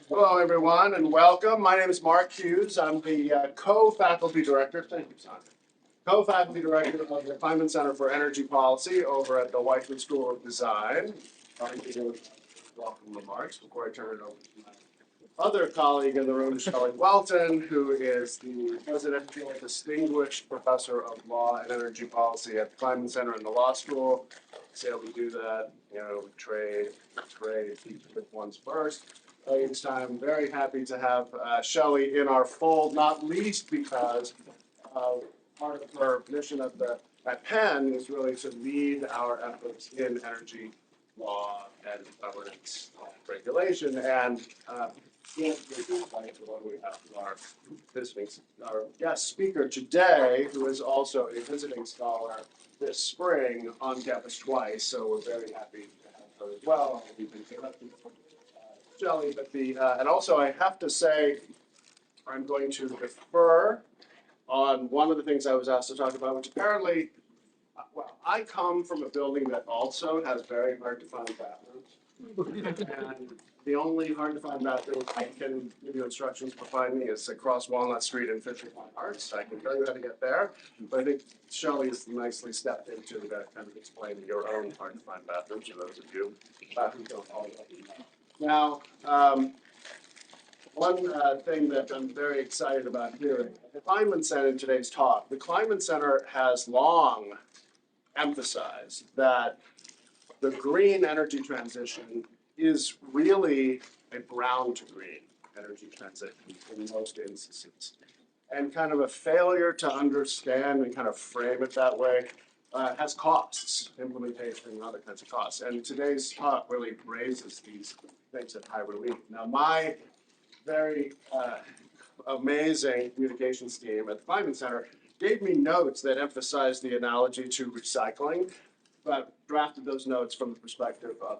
Hello, everyone, and welcome. My name is Mark Hughes. I'm the co-faculty director. Thank you, Simon. Co-faculty director of the Kleinman Center for Energy Policy over at the Whiteman School of Design. I'll give welcome remarks before I turn it over to my other colleague in the room, Shelley Welton, who is the Presidential Distinguished Professor of Law and Energy Policy at the Kleinman Center in the Law School. See how we do that, we trade, pick ones first. Each time, I'm very happy to have Shelley in our fold, not least because part of her mission at Penn is really to lead our efforts in energy law and governance regulation. And we have our guest speaker today, who is also a visiting scholar this spring on campus twice. So we're very happy to have her as well. We've been Shelley, but and also I have to say, I'm going to defer on one of the things I was asked to talk about, which apparently, well, I come from a building that also has very hard to find bathrooms. And the only hard to find bathroom I can give you instructions for finding is across Walnut Street in Fisher Pond Arts. I can tell you how to get there, but I think Shelley has nicely stepped into that, kind of explaining your own hard to find bathrooms for those of you who don't already know. Now, one thing that I'm very excited about hearing, the Kleinman Center in today's talk, the Kleinman Center has long emphasized that the green energy transition is really a brown to green energy transition in most instances. And kind of a failure to understand and kind of frame it that way has costs, implementation and other kinds of costs. And today's talk really raises these things at high relief. Now, my very amazing communications team at the Kleinman Center gave me notes that emphasized the analogy to recycling, but drafted those notes from the perspective of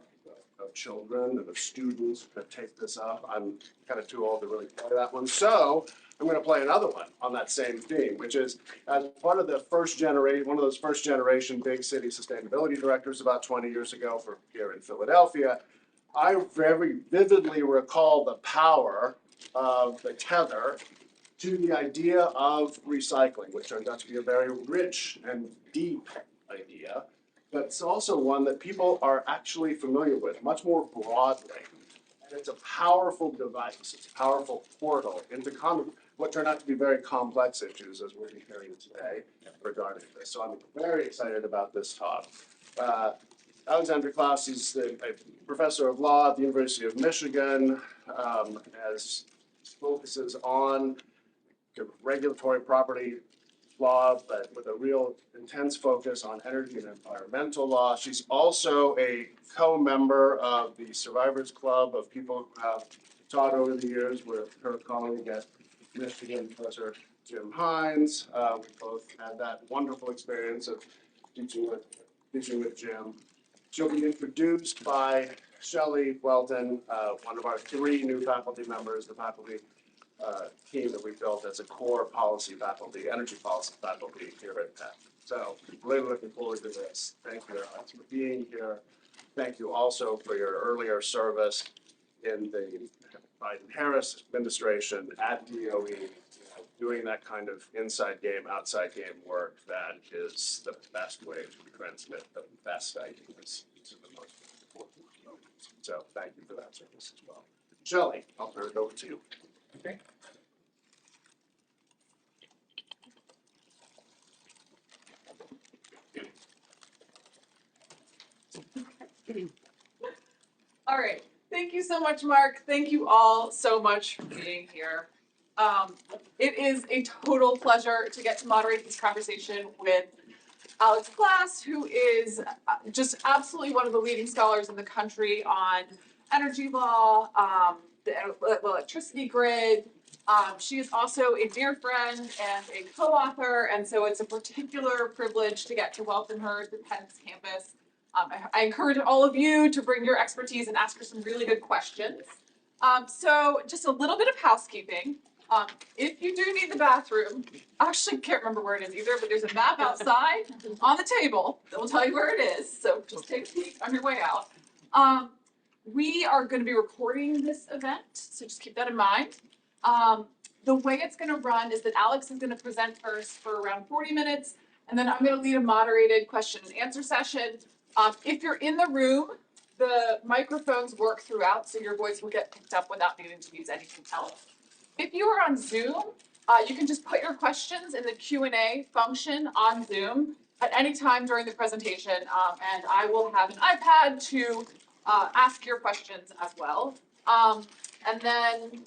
children and of students that take this up. I'm kind of too old to really play that one. So I'm going to play another one on that same theme, which is as part of the first generation, one of those first generation big city sustainability directors about 20 years ago for here in Philadelphia. I very vividly recall the power of the tether to the idea of recycling, which turned out to be a very rich and deep idea, but it's also one that people are actually familiar with much more broadly. And it's a powerful device, it's a powerful portal into what turned out to be very complex issues, as we're hearing today regarding this. So I'm very excited about this talk. Alexander Klaus is a professor of law at the University of Michigan, as focuses on regulatory property law, but with a real intense focus on energy and environmental law. She's also a co-member of the Survivors Club of people who have taught over the years with her colleague at Michigan, Professor Jim Hines. We both had that wonderful experience of teaching with Jim. She'll be introduced by Shelley Welton, one of our three new faculty members, the faculty team that we built as a core policy faculty, energy policy faculty here at Penn. So really looking forward to this. Thank you, Alex, for being here. Thank you also for your earlier service in the Biden-Harris administration at DOE, doing that kind of inside game, outside game work that is the best way to transmit the best ideas to the most important moments. So thank you for that service as well. Shelley, I'll turn it over to you. Okay. All right. Thank you so much, Mark. Thank you all so much for being here. It is a total pleasure to get to moderate this conversation with Alex Klaus, who is just absolutely one of the leading scholars in the country on energy law, the electricity grid. She is also a dear friend and a co-author, and so it's a particular privilege to get to welcome her to Penn's campus. I encourage all of you to bring your expertise and ask her some really good questions. So just a little bit of housekeeping. If you do need the bathroom, I actually can't remember where it is either, but there's a map outside on the table that will tell you where it is. So just take a peek on your way out. We are going to be recording this event, so just keep that in mind. The way it's going to run is that Alex is going to present first for around 40 minutes, and then I'm going to lead a moderated question and answer session. If you're in the room, the microphones work throughout, so your voice will get picked up without needing to use anything else. If you are on Zoom, you can just put your questions in the Q&A function on Zoom at any time during the presentation, and I will have an iPad to ask your questions as well. And then,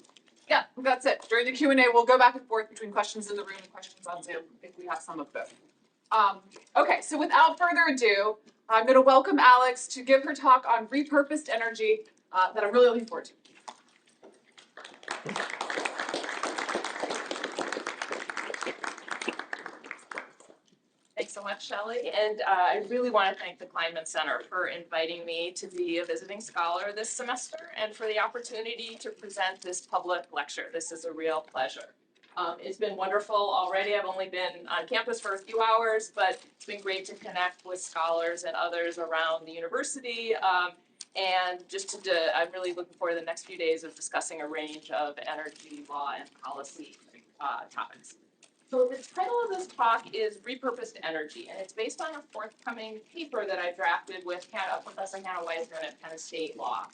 yeah, that's it. During the Q&A, we'll go back and forth between questions in the room and questions on Zoom if we have some of both. Okay, so without further ado, I'm going to welcome Alex to give her talk on repurposed energy that I'm really looking forward to. Thanks so much, Shelley. And I really want to thank the Kleinman Center for inviting me to be a visiting scholar this semester and for the opportunity to present this public lecture. This is a real pleasure. It's been wonderful already. I've only been on campus for a few hours, but it's been great to connect with scholars and others around the university. And I'm really looking forward to the next few days of discussing a range of energy law and policy topics. So the title of this talk is Repurposed Energy, and it's based on a forthcoming paper that I drafted with Professor Hannah Weisman at Penn State Law.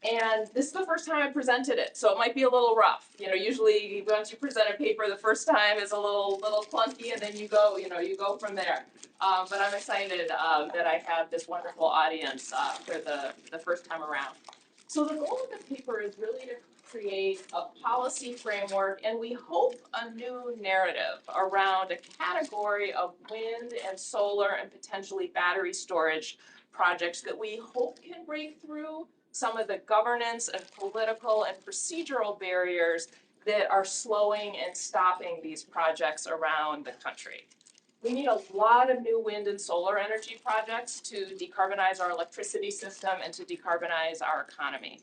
And this is the first time I presented it, so it might be a little rough. You know, usually once you present a paper the first time is a little clunky, and then you go from there. But I'm excited that I have this wonderful audience for the first time around. So the goal of the paper is really to create a policy framework, and we hope a new narrative around a category of wind and solar and potentially battery storage projects that we hope can break through some of the governance and political and procedural barriers that are slowing and stopping these projects around the country. We need a lot of new wind and solar energy projects to decarbonize our electricity system and to decarbonize our economy.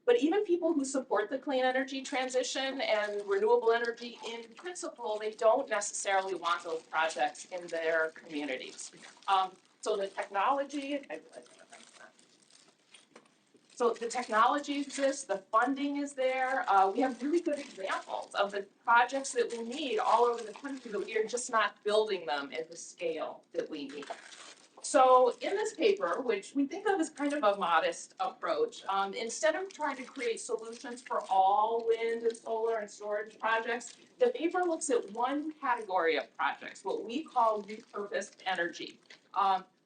But even people who support the clean energy transition and renewable energy in principle, they don't necessarily want those projects in their communities. So the technology exists, the funding is there. We have really good examples of the projects that we need all over the country, but we are just not building them at the scale that we need. So in this paper, which we think of as kind of a modest approach, instead of trying to create solutions for all wind and solar and storage projects, the paper looks at one category of projects, what we call repurposed energy.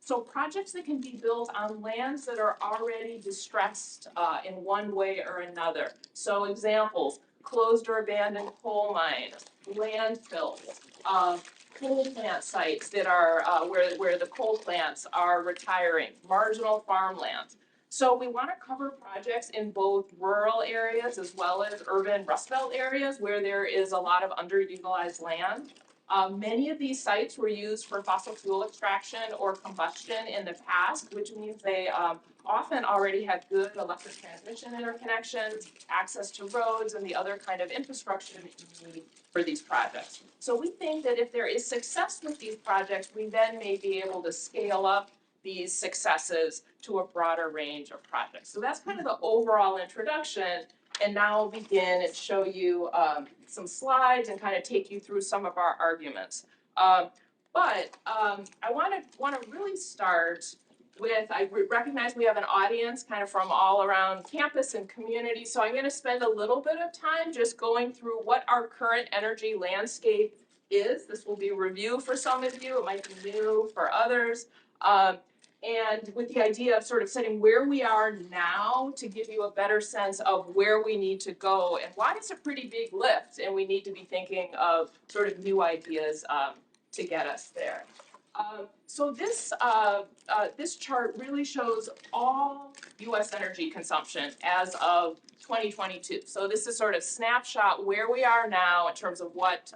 So projects that can be built on lands that are already distressed in one way or another. So examples, closed or abandoned coal mines, landfills, coal plant sites that are where the coal plants are retiring, marginal farmlands. So we want to cover projects in both rural areas as well as urban rustbelt areas where there is a lot of underutilized land. Many of these sites were used for fossil fuel extraction or combustion in the past, which means they often already had good electric transmission interconnections, access to roads, and the other kind of infrastructure that you need for these projects. So we think that if there is success with these projects, we then may be able to scale up these successes to a broader range of projects. So that's kind of the overall introduction. And now I'll begin and show you some slides and kind of take you through some of our arguments. I want to really start with, I recognize we have an audience kind of from all around campus and community, so I'm going to spend a little bit of time just going through what our current energy landscape is. This will be a review for some of you, it might be new for others. And with the idea of sort of setting where we are now to give you a better sense of where we need to go and why it's a pretty big lift and we need to be thinking of sort of new ideas to get us there. So this chart really shows all US energy consumption as of 2022. So this is sort of snapshot where we are now in terms of what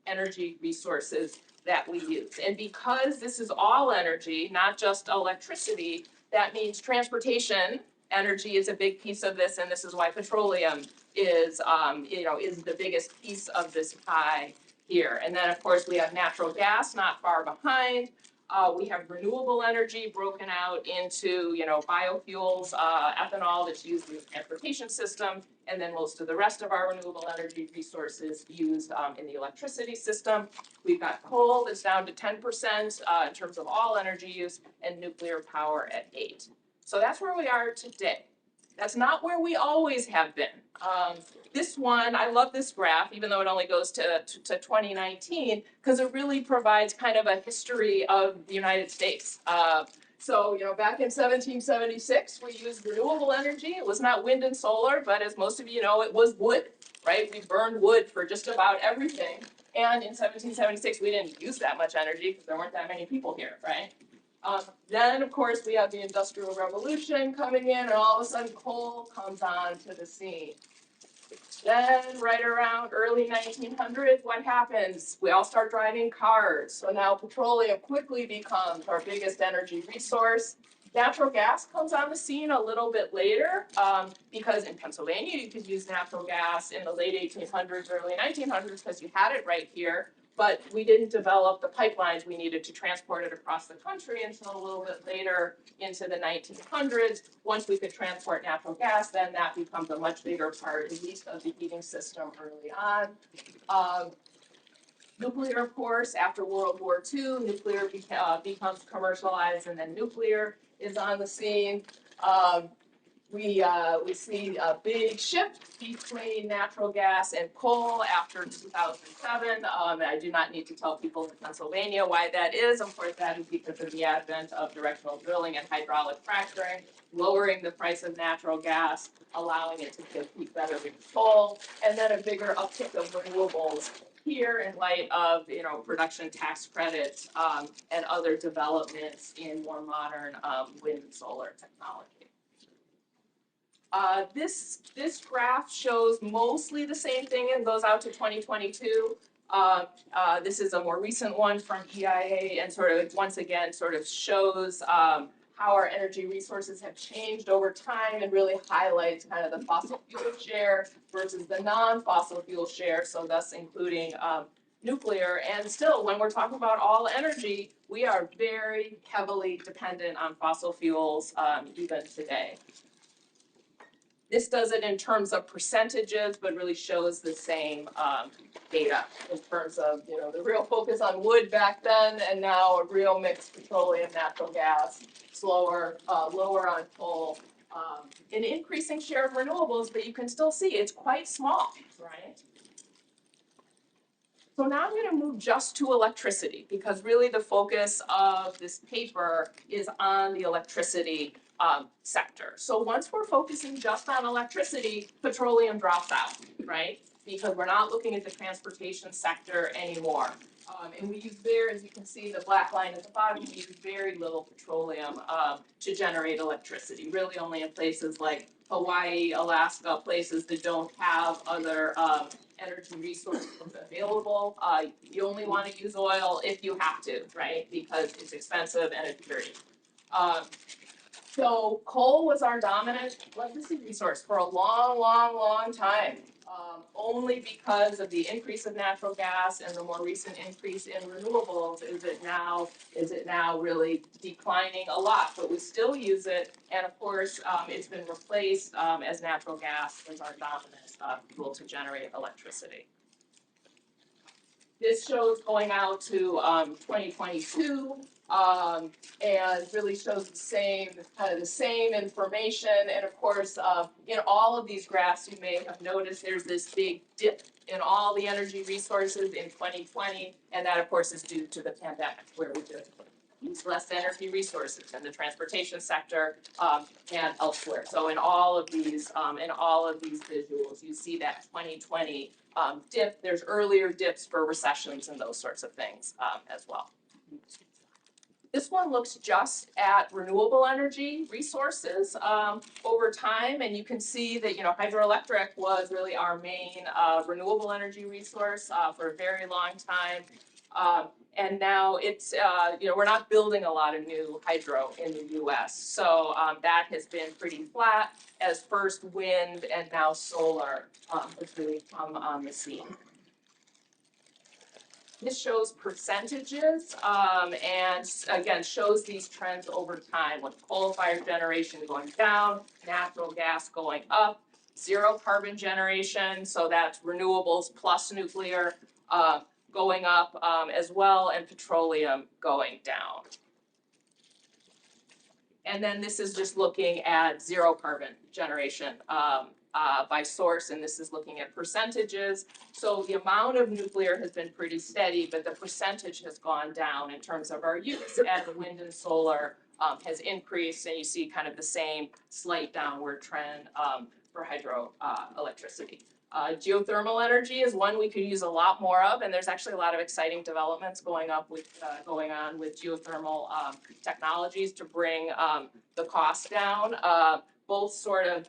energy resources that we use. And because this is all energy, not just electricity, that means transportation energy is a big piece of this, and this is why petroleum is the biggest piece of this pie here. And then of course we have natural gas not far behind. We have renewable energy broken out into, biofuels, ethanol that's used in the transportation system, and then most of the rest of our renewable energy resources used in the electricity system. We've got coal that's down to 10% in terms of all energy use, and nuclear power at 8%. So that's where we are today. That's not where we always have been. This one, I love this graph, even though it only goes to 2019, because it really provides kind of a history of the United States. So, back in 1776, we used renewable energy. It was not wind and solar, but as most of you know, it was wood, right? We burned wood for just about everything. And in 1776, we didn't use that much energy because there weren't that many people here, right? Then, of course, we have the Industrial Revolution coming in, and all of a sudden coal comes onto the scene. Then, right around early 1900s, what happens? We all start driving cars. So now petroleum quickly becomes our biggest energy resource. Natural gas comes on the scene a little bit later because in Pennsylvania, you could use natural gas in the late 1800s, early 1900s because you had it right here. But we didn't develop the pipelines we needed to transport it across the country until a little bit later into the 1900s. Once we could transport natural gas, then that becomes a much bigger part, at least of the heating system early on. Nuclear, of course, after World War II, nuclear becomes commercialized, and then nuclear is on the scene. We see a big shift between natural gas and coal after 2007. I do not need to tell people in Pennsylvania why that is. Of course, that is because of the advent of directional drilling and hydraulic fracturing, lowering the price of natural gas, allowing it to compete better with coal, and then a bigger uptick of renewables here in light of production tax credits and other developments in more modern wind and solar technology. This graph shows mostly the same thing and goes out to 2022. This is a more recent one from EIA and once again shows how our energy resources have changed over time and really highlights kind of the fossil fuel share versus the non-fossil fuel share, so thus including nuclear. And still, when we're talking about all energy, we are very heavily dependent on fossil fuels even today. This does it in terms of percentages, but really shows the same data in terms of the real focus on wood back then, and now a real mix petroleum, natural gas, lower on coal, an increasing share of renewables, but you can still see it's quite small, right? So now I'm going to move just to electricity because really the focus of this paper is on the electricity sector. So once we're focusing just on electricity, petroleum drops out, right? Because we're not looking at the transportation sector anymore. And we use as you can see, the black line at the bottom, we use very little petroleum to generate electricity, really only in places like Hawaii, Alaska, places that don't have other energy resources available. You only want to use oil if you have to, right? Because it's expensive and it's dirty. So coal was our dominant electricity resource for a long time. Only because of the increase of natural gas and the more recent increase in renewables is it now really declining a lot, but we still use it, and of course it's been replaced as natural gas as our dominant fuel to generate electricity. This shows going out to 2022 and really shows the same information. And of course, in all of these graphs, you may have noticed there's this big dip in all the energy resources in 2020, and that of course is due to the pandemic, where we just use less energy resources in the transportation sector and elsewhere. So in all of these visuals, you see that 2020 dip. There's earlier dips for recessions and those sorts of things as well. This one looks just at renewable energy resources over time, and you can see that hydroelectric was really our main renewable energy resource for a very long time. And now it's, we're not building a lot of new hydro in the US. So that has been pretty flat as first wind and now solar has really come on the scene. This shows percentages, and again, shows these trends over time, with coal-fired generation going down, natural gas going up, zero carbon generation, so that's renewables plus nuclear, going up, as well, and petroleum going down. And then this is just looking at zero carbon generation, by source, and this is looking at percentages. So the amount of nuclear has been pretty steady, but the percentage has gone down in terms of our use as wind and solar has increased, and you see kind of the same slight downward trend for hydro electricity. Geothermal energy is one we could use a lot more of, and there's actually a lot of exciting developments going on with geothermal technologies to bring the cost down. Both sort of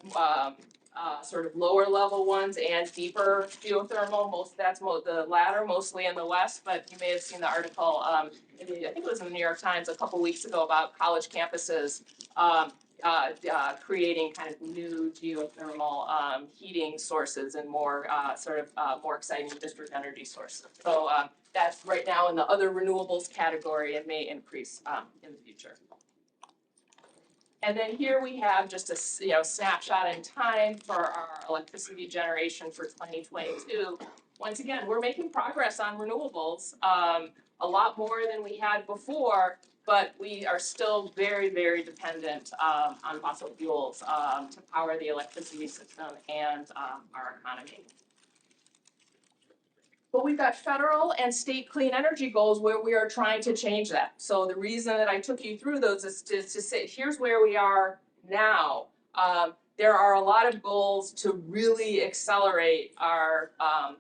lower level ones and deeper geothermal. The latter mostly in the West, but you may have seen the article, I think it was in the New York Times a couple weeks ago about college campuses creating kind of new geothermal heating sources and more more exciting district energy sources. So that's right now in the other renewables category and may increase in the future. And then here we have just a snapshot in time for our electricity generation for 2022. Once again, we're making progress on renewables, a lot more than we had before, but we are still very, very dependent on fossil fuels to power the electricity system and our economy. But we've got federal and state clean energy goals where we are trying to change that. So the reason that I took you through those is to say, here's where we are now. There are a lot of goals to really accelerate our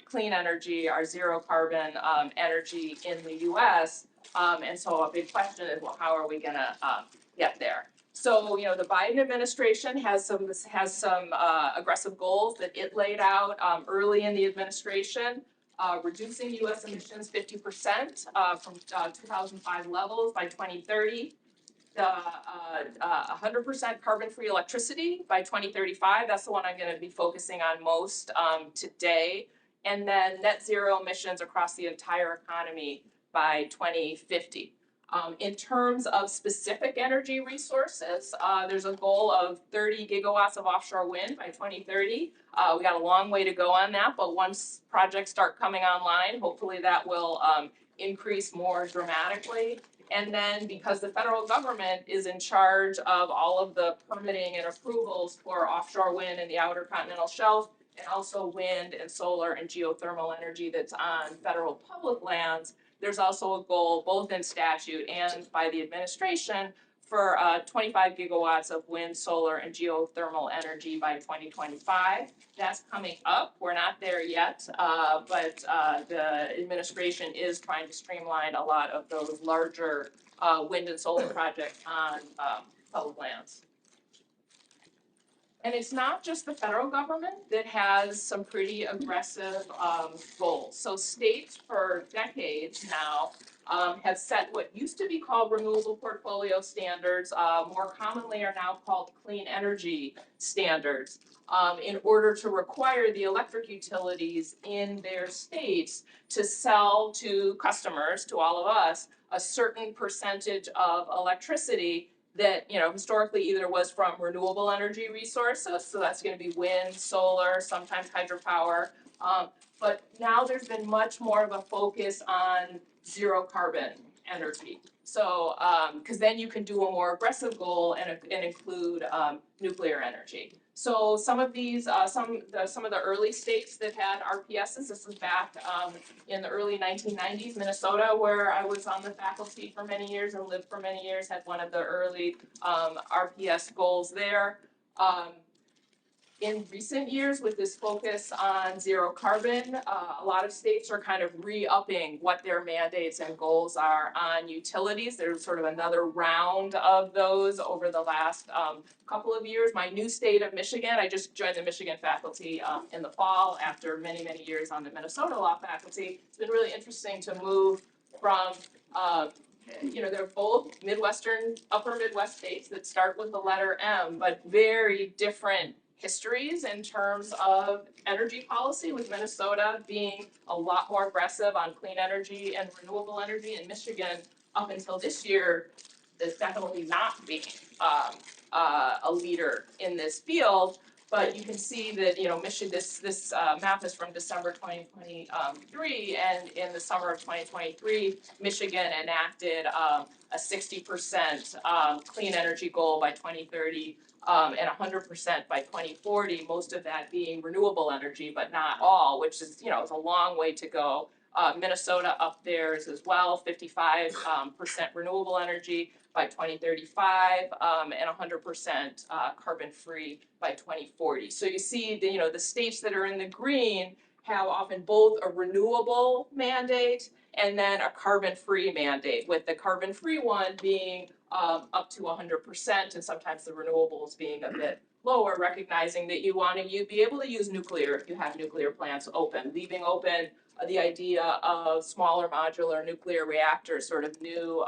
clean energy, our zero carbon energy in the US. And so a big question is, well, how are we gonna get there? So, the Biden administration has some aggressive goals that it laid out early in the administration. Reducing US emissions 50% from 2005 levels by 2030. 100% carbon-free electricity by 2035. That's the one I'm going to be focusing on most today. And then net zero emissions across the entire economy by 2050. In terms of specific energy resources, there's a goal of 30 gigawatts of offshore wind by 2030. We got a long way to go on that, but once projects start coming online, hopefully that will increase more dramatically. And then because the federal government is in charge of all of the permitting and approvals for offshore wind in the outer continental shelf, and also wind and solar and geothermal energy that's on federal public lands, there's also a goal, both in statute and by the administration, for 25 gigawatts of wind, solar, and geothermal energy by 2025. That's coming up. We're not there yet, but the administration is trying to streamline a lot of those larger wind and solar projects on public lands. And it's not just the federal government that has some pretty aggressive goals. So states for decades now have set what used to be called renewable portfolio standards, more commonly are now called clean energy standards, in order to require the electric utilities in their states to sell to customers, to all of us, a certain percentage of electricity that historically either was from renewable energy resources, so that's going to be wind, solar, sometimes hydropower, but now there's been much more of a focus on zero carbon energy. So, because then you can do a more aggressive goal and include nuclear energy. So some of these, some of the early states that had RPSs, this was back in the early 1990s, Minnesota, where I was on the faculty for many years and lived for many years, had one of the early RPS goals there. In recent years, with this focus on zero carbon, a lot of states are kind of re-upping what their mandates and goals are on utilities. There's sort of another round of those over the last couple of years. My new state of Michigan, I just joined the Michigan faculty in the fall after many, many years on the Minnesota law faculty. It's been really interesting to move from they're both Midwestern, upper Midwest states that start with the letter M, but very different histories in terms of energy policy, with Minnesota being a lot more aggressive on clean energy and renewable energy, and Michigan up until this year is definitely not being a leader in this field. But you can see that, Michigan, this map is from December 2023, and in the summer of 2023, Michigan enacted a 60% clean energy goal by 2030, and 100% by 2040. Most of that being renewable energy, but not all, which is, it's a long way to go. Minnesota up there is as well, 55% renewable energy by 2035, and 100% carbon-free by 2040. So you see, the states that are in the green have often both a renewable mandate and then a carbon-free mandate, with the carbon-free one being up to 100%, and sometimes the renewables being a bit lower, recognizing that you want to be able to use nuclear if you have nuclear plants open, leaving open the idea of smaller modular nuclear reactors, sort of new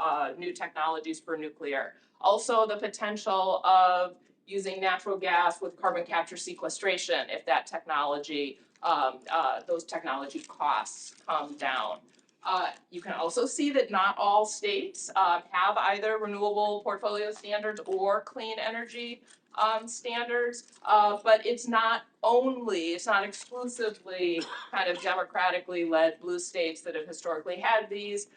technologies for nuclear. Also, the potential of using natural gas with carbon capture sequestration if that technology, those technology costs come down. You can also see that not all states have either renewable portfolio standards or clean energy standards, but it's not exclusively kind of democratically led blue states that have historically had these,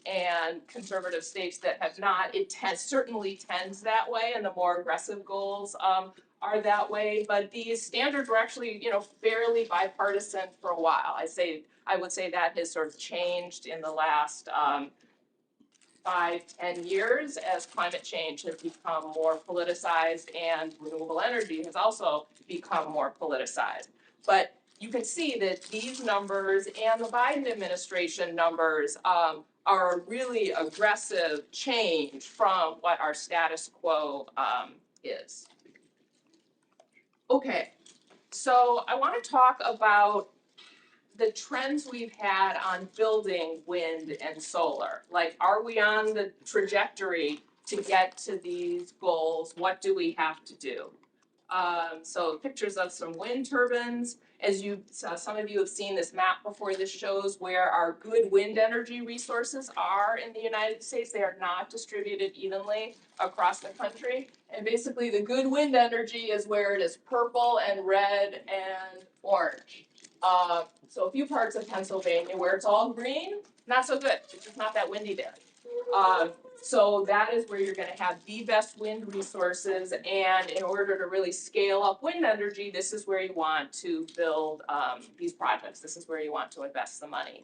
and conservative states that have not. It certainly tends that way, and the more aggressive goals are that way, but these standards were actually, fairly bipartisan for a while. I would say that has sort of changed in the last 5-10 years as climate change has become more politicized and renewable energy has also become more politicized. But you can see that these numbers and the Biden administration numbers are a really aggressive change from what our status quo is. Okay, so I want to talk about the trends we've had on building wind and solar. Like, are we on the trajectory to get to these goals? What do we have to do? So pictures of some wind turbines. As some of you have seen this map before, this shows where our good wind energy resources are in the United States. They are not distributed evenly across the country. And basically the good wind energy is where it is purple and red and orange. So a few parts of Pennsylvania where it's all green, not so good. It's just not that windy there. So that is where you're going to have the best wind resources, and in order to really scale up wind energy, this is where you want to build these projects. This is where you want to invest the money.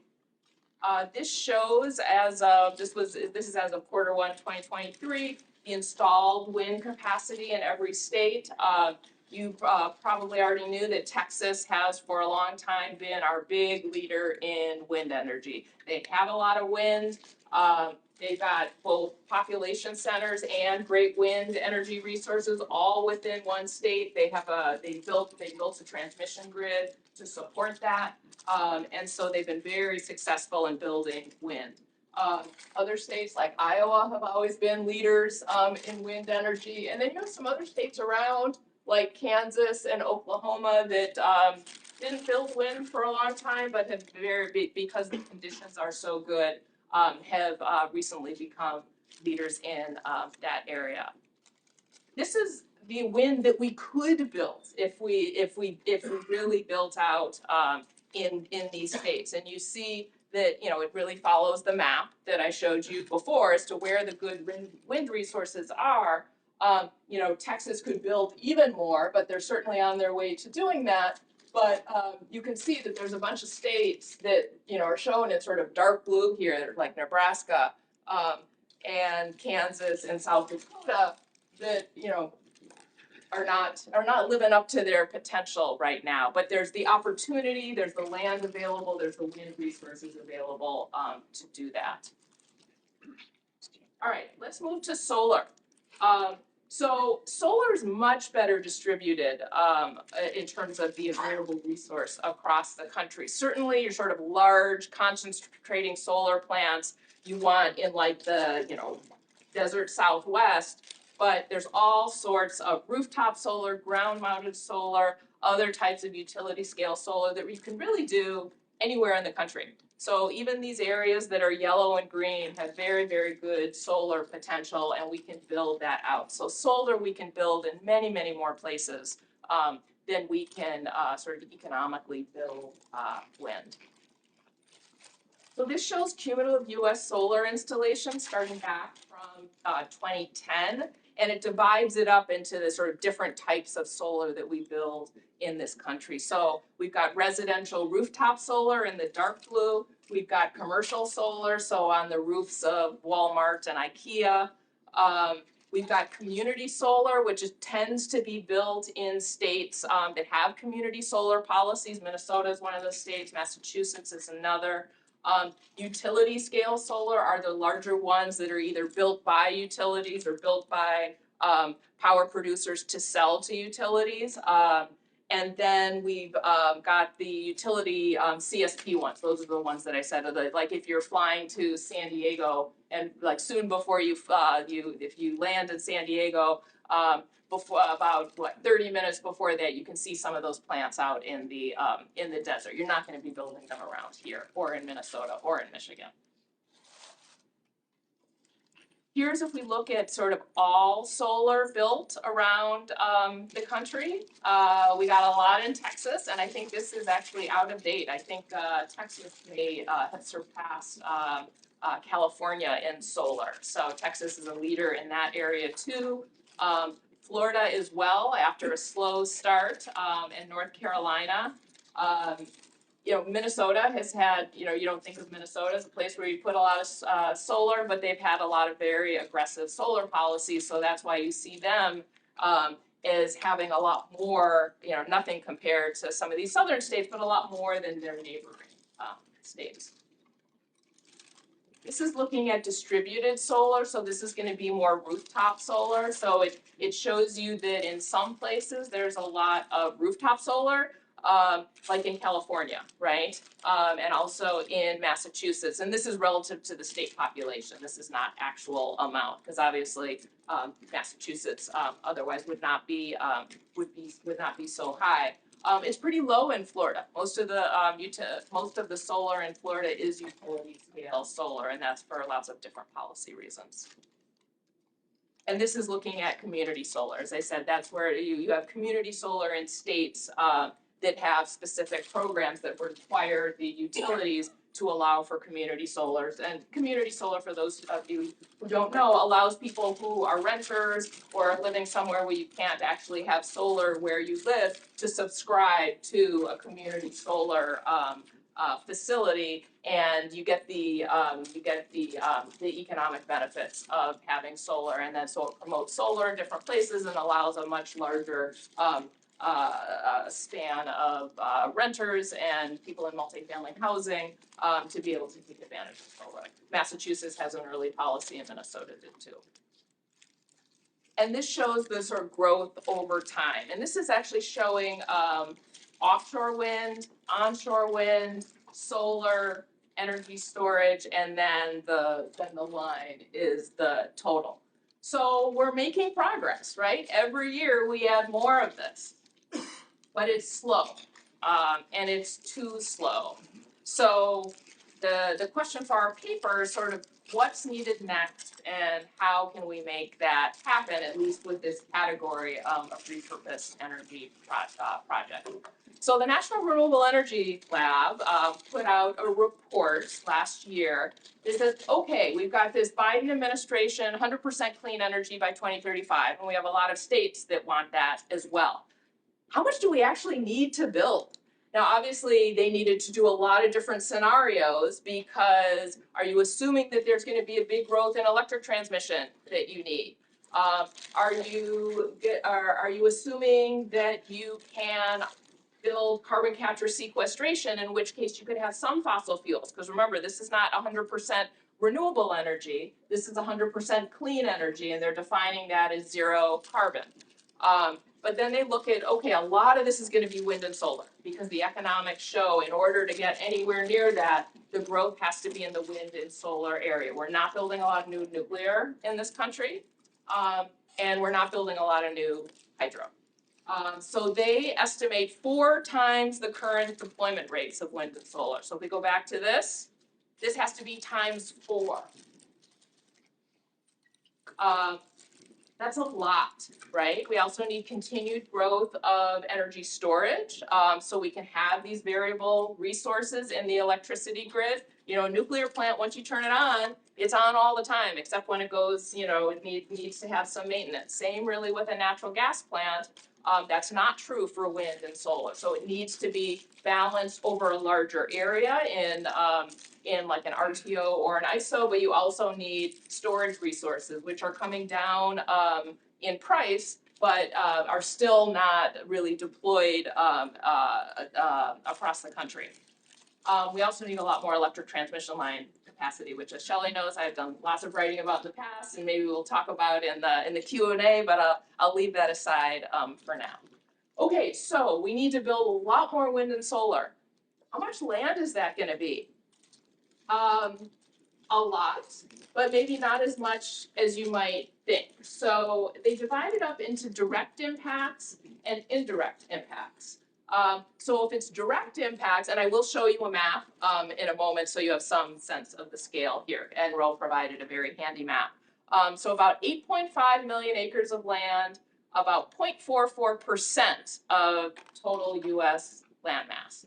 This shows as of, this is as of Q1 2023, the installed wind capacity in every state. You probably already knew that Texas has for a long time been our big leader in wind energy. They have a lot of wind. They've got both population centers and great wind energy resources all within one state. They built a transmission grid to support that. And so they've been very successful in building wind. Other states like Iowa have always been leaders in wind energy. And then you have some other states around like Kansas and Oklahoma that didn't build wind for a long time, but have because the conditions are so good, have recently become leaders in that area. This is the wind that we could build if we really built out in these states. And you see that it really follows the map that I showed you before as to where the good wind resources are. Texas could build even more, but they're certainly on their way to doing that. But you can see that there's a bunch of states that are shown in sort of dark blue here, like Nebraska and Kansas and South Dakota, that are not living up to their potential right now. But there's the opportunity, there's the land available, there's the wind resources available to do that. All right, let's move to solar. So solar is much better distributed in terms of the available resource across the country. Certainly your sort of large concentrating solar plants you want in like the desert Southwest but there's all sorts of rooftop solar, ground-mounted solar, other types of utility scale solar that we can really do anywhere in the country. So even these areas that are yellow and green have very, very good solar potential, and we can build that out. So solar we can build in many, many more places than we can sort of economically build wind. So this shows cumulative US solar installations starting back from 2010, and it divides it up into the sort of different types of solar that we build in this country. So we've got residential rooftop solar in the dark blue. We've got commercial solar, so on the roofs of Walmart and IKEA. We've got community solar, which tends to be built in states that have community solar policies. Minnesota is one of those states, Massachusetts is another. Utility scale solar are the larger ones that are either built by utilities or built by power producers to sell to utilities. And then we've got the utility CSP ones. Those are the ones that I said, like if you're flying to San Diego and like soon before if you land in San Diego, before about 30 minutes before that, you can see some of those plants out in the desert. You're not going to be building them around here or in Minnesota or in Michigan. Here's if we look at sort of all solar built around the country. We got a lot in Texas, and I think this is actually out of date. I think Texas may have surpassed California in solar. So Texas is a leader in that area too. Florida as well after a slow start, and North Carolina. Minnesota has had, you don't think of Minnesota as a place where you put a lot of solar, but they've had a lot of very aggressive solar policies. So that's why you see them as having a lot more, nothing compared to some of these southern states, but a lot more than their neighboring states. This is looking at distributed solar, so this is going to be more rooftop solar. So it shows you that in some places there's a lot of rooftop solar, like in California, right? And also in Massachusetts. And this is relative to the state population. This is not actual amount, because obviously Massachusetts otherwise would not be so high. It's pretty low in Florida. Most of the solar in Florida is utility scale solar, and that's for lots of different policy reasons. And this is looking at community solar. As I said, that's where you have community solar in states that have specific programs that require the utilities to allow for community solars. And community solar, for those of you who don't know, allows people who are renters or are living somewhere where you can't actually have solar where you live to subscribe to a community solar facility, and you get the economic benefits of having solar. And then so it promotes solar in different places and allows a much larger span of renters and people in multifamily housing to be able to take advantage of solar. Massachusetts has an early policy, and Minnesota did too. And this shows the sort of growth over time. And this is actually showing offshore wind, onshore wind, solar, energy storage, and then the line is the total. So we're making progress, right? Every year we add more of this. But it's slow, and it's too slow. So the question for our paper is sort of what's needed next, and how can we make that happen, at least with this category of repurposed energy project. So the National Renewable Energy Lab put out a report last year that says, okay, we've got this Biden administration, 100% clean energy by 2035, and we have a lot of states that want that as well. How much do we actually need to build? Now, obviously, they needed to do a lot of different scenarios, because are you assuming that there's going to be a big growth in electric transmission that you need? Are you assuming that you can build carbon capture sequestration, in which case you could have some fossil fuels? Because remember, this is not 100% renewable energy. This is 100% clean energy, and they're defining that as zero carbon. But then they look at, okay, a lot of this is going to be wind and solar, because the economics show in order to get anywhere near that, the growth has to be in the wind and solar area. We're not building a lot of new nuclear in this country. and we're not building a lot of new hydro. So they estimate 4 times the current deployment rates of wind and solar. So if we go back to this has to be times 4. That's a lot, right? We also need continued growth of energy storage, so we can have these variable resources in the electricity grid. You know, a nuclear plant, once you turn it on, it's on all the time, except when it goes, you know, it needs to have some maintenance. Same really with a natural gas plant. That's not true for wind and solar. So it needs to be balanced over a larger area in like an RTO or an ISO, but you also need storage resources, which are coming down in price, but are still not really deployed across the country. We also need a lot more electric transmission line capacity, which, as Shelley knows, I've done lots of writing about in the past, and maybe we'll talk about in the Q&A, but I'll leave that aside for now. Okay, so we need to build a lot more wind and solar. How much land is that going to be? A lot, but maybe not as much as you might think. So they divide it up into direct impacts and indirect impacts. So if it's direct impacts, and I will show you a map in a moment so you have some sense of the scale here, and Ro provided a very handy map. So about 8.5 million acres of land, about 0.44% of total US landmass.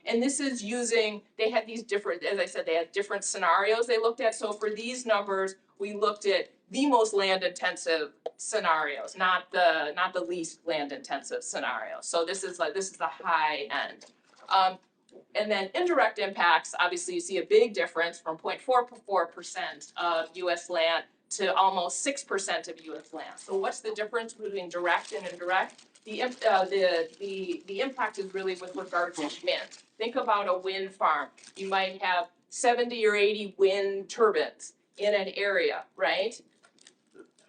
And this is using, they had these different, as I said, they had different scenarios they looked at. So for these numbers, we looked at the most land intensive scenarios, not the least land intensive scenarios. So this is the high end. And then indirect impacts, obviously you see a big difference from 0.44% of US land to almost 6% of US land. So what's the difference between direct and indirect? The impact is really with regard to wind. Think about a wind farm. You might have 70 or 80 wind turbines in an area, right?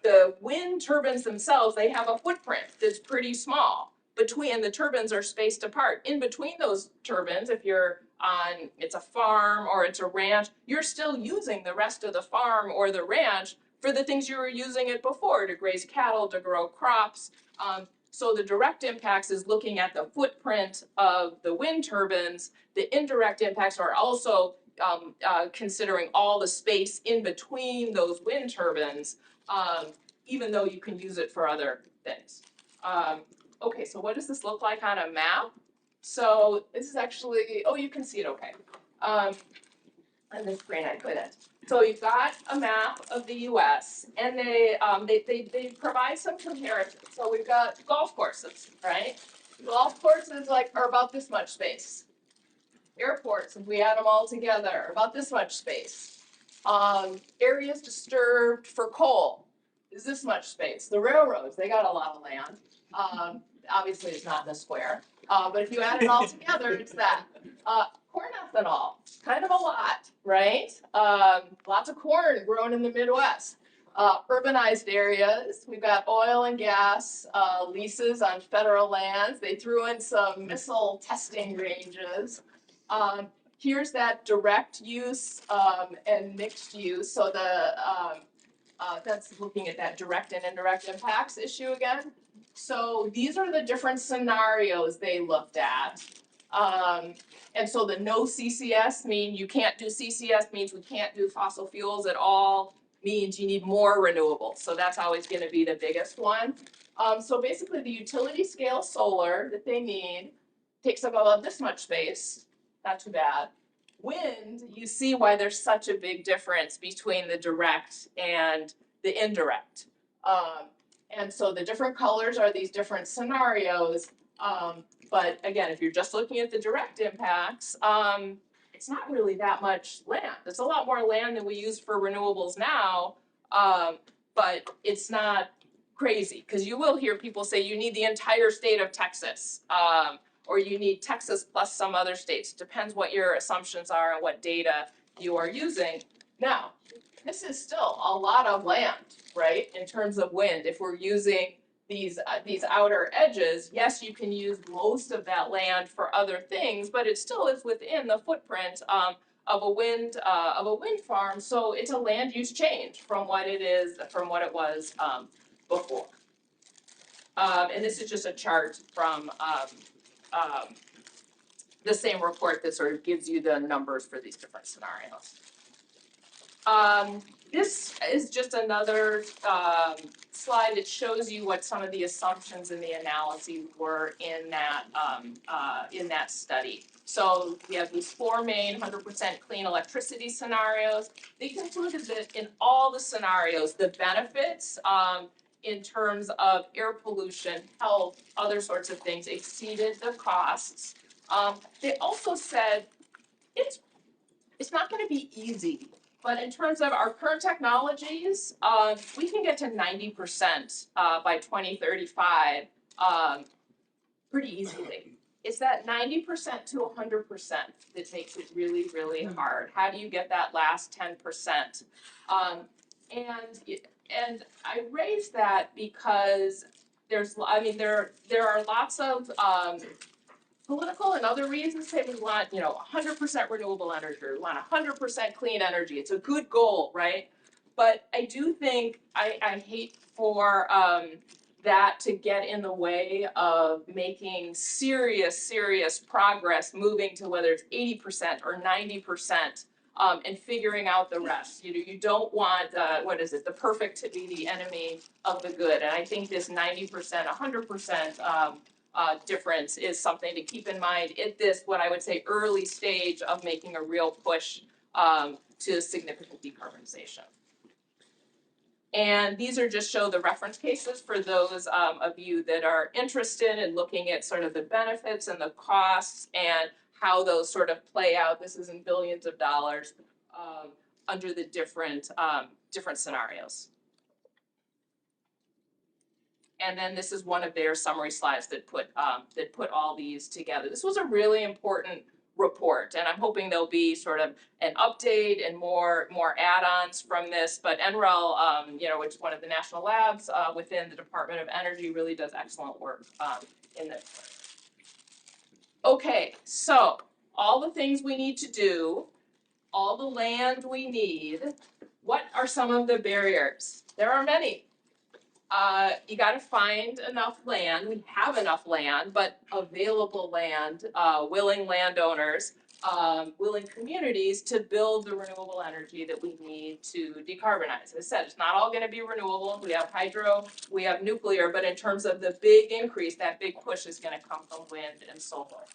The wind turbines themselves, they have a footprint that's pretty small. And the turbines are spaced apart. In between those turbines, if you're on, it's a farm or it's a ranch, you're still using the rest of the farm or the ranch for the things you were using it before, to graze cattle, to grow crops. So the direct impacts is looking at the footprint of the wind turbines. The indirect impacts are also considering all the space in between those wind turbines, even though you can use it for other things. Okay, so what does this look like on a map? So this is actually, oh, you can see it okay. On this screen I couldn't. So you've got a map of the US, and they provide some comparisons. So we've got golf courses, right? Golf courses are about this much space. Airports, if we add them all together, are about this much space. Areas disturbed for coal is this much space. The railroads, they got a lot of land. Obviously it's not in a square, but if you add it all together, it's that. Corn ethanol, kind of a lot, right? Lots of corn grown in the Midwest. Urbanized areas, we've got oil and gas leases on federal lands. They threw in some missile testing ranges. Here's that direct use and mixed use. So that's looking at that direct and indirect impacts issue again. So these are the different scenarios they looked at. And so the no CCS mean you can't do CCS, means we can't do fossil fuels at all, means you need more renewables. So that's always going to be the biggest one. So basically the utility scale solar that they need takes up about this much space, not too bad. Wind, you see why there's such a big difference between the direct and the indirect. And so the different colors are these different scenarios. But again, if you're just looking at the direct impacts, it's not really that much land. It's a lot more land than we use for renewables now, but it's not crazy, because you will hear people say you need the entire state of Texas, or you need Texas plus some other states. Depends what your assumptions are and what data you are using. Now, this is still a lot of land, right, in terms of wind. If we're using these outer edges, yes, you can use most of that land for other things, but it still is within the footprint of a wind farm. So it's a land use change from what it was before. And this is just a chart from the same report that sort of gives you the numbers for these different scenarios. This is just another slide that shows you what some of the assumptions in the analyses were in that study. So we have these four main 100% clean electricity scenarios. They concluded that in all the scenarios, the benefits in terms of air pollution, health, other sorts of things exceeded the costs. They also said it's not going to be easy. But in terms of our current technologies, we can get to 90% by 2035 pretty easily. It's that 90% to 100% that makes it really, really hard. How do you get that last 10%? And I raise that because there are lots of political and other reasons say we want, 100% renewable energy, we want 100% clean energy. It's a good goal, right? But I do think I hate for that to get in the way of making serious progress, moving to whether it's 80% or 90%, and figuring out the rest. You don't want the perfect to be the enemy of the good. And I think this 90%, 100%. Difference is something to keep in mind at this, what I would say, early stage of making a real push to significant decarbonization. And these are just show the reference cases for those of you that are interested in looking at sort of the benefits and the costs and how those sort of play out. This is in billions of dollars under the different scenarios. And then this is one of their summary slides that put all these together. This was a really important report, and I'm hoping there'll be sort of an update and more add-ons from this. But NREL, which is one of the national labs within the Department of Energy, really does excellent work in this. Okay, so all the things we need to do, all the land we need. What are some of the barriers? There are many. You got to find enough land. We have enough land, but available land, willing landowners, willing communities to build the renewable energy that we need to decarbonize. As I said, it's not all going to be renewable. We have hydro, we have nuclear, but in terms of the big increase, that big push is going to come from wind and solar.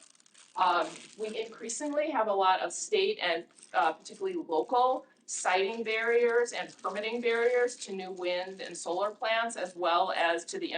We increasingly have a lot of state and particularly local siting barriers and permitting barriers to new wind and solar plants, as well as to the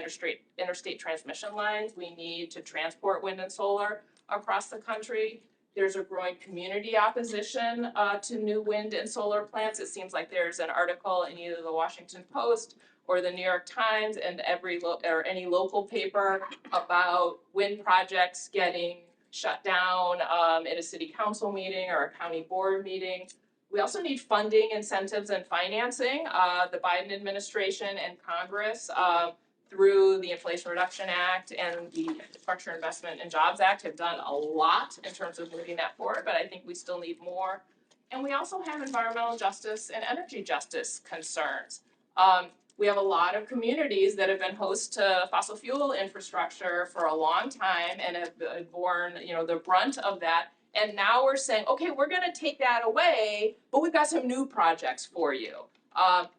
interstate transmission lines we need to transport wind and solar across the country. There's a growing community opposition to new wind and solar plants. It seems like there's an article in either the Washington Post or the New York Times and any local paper about wind projects getting shut down at a city council meeting or a county board meeting. We also need funding, incentives, and financing. The Biden administration and Congress, through the Inflation Reduction Act and the Infrastructure Investment and Jobs Act, have done a lot in terms of moving that forward, but I think we still need more. And we also have environmental justice and energy justice concerns. We have a lot of communities that have been host to fossil fuel infrastructure for a long time and have borne, the brunt of that. And now we're saying, okay, we're going to take that away, but we've got some new projects for you.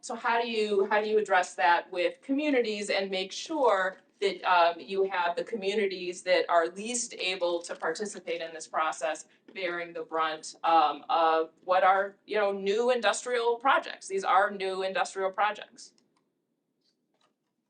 So how do you address that with communities and make sure that you have the communities that are least able to participate in this process bearing the brunt of what are new industrial projects? These are new industrial projects.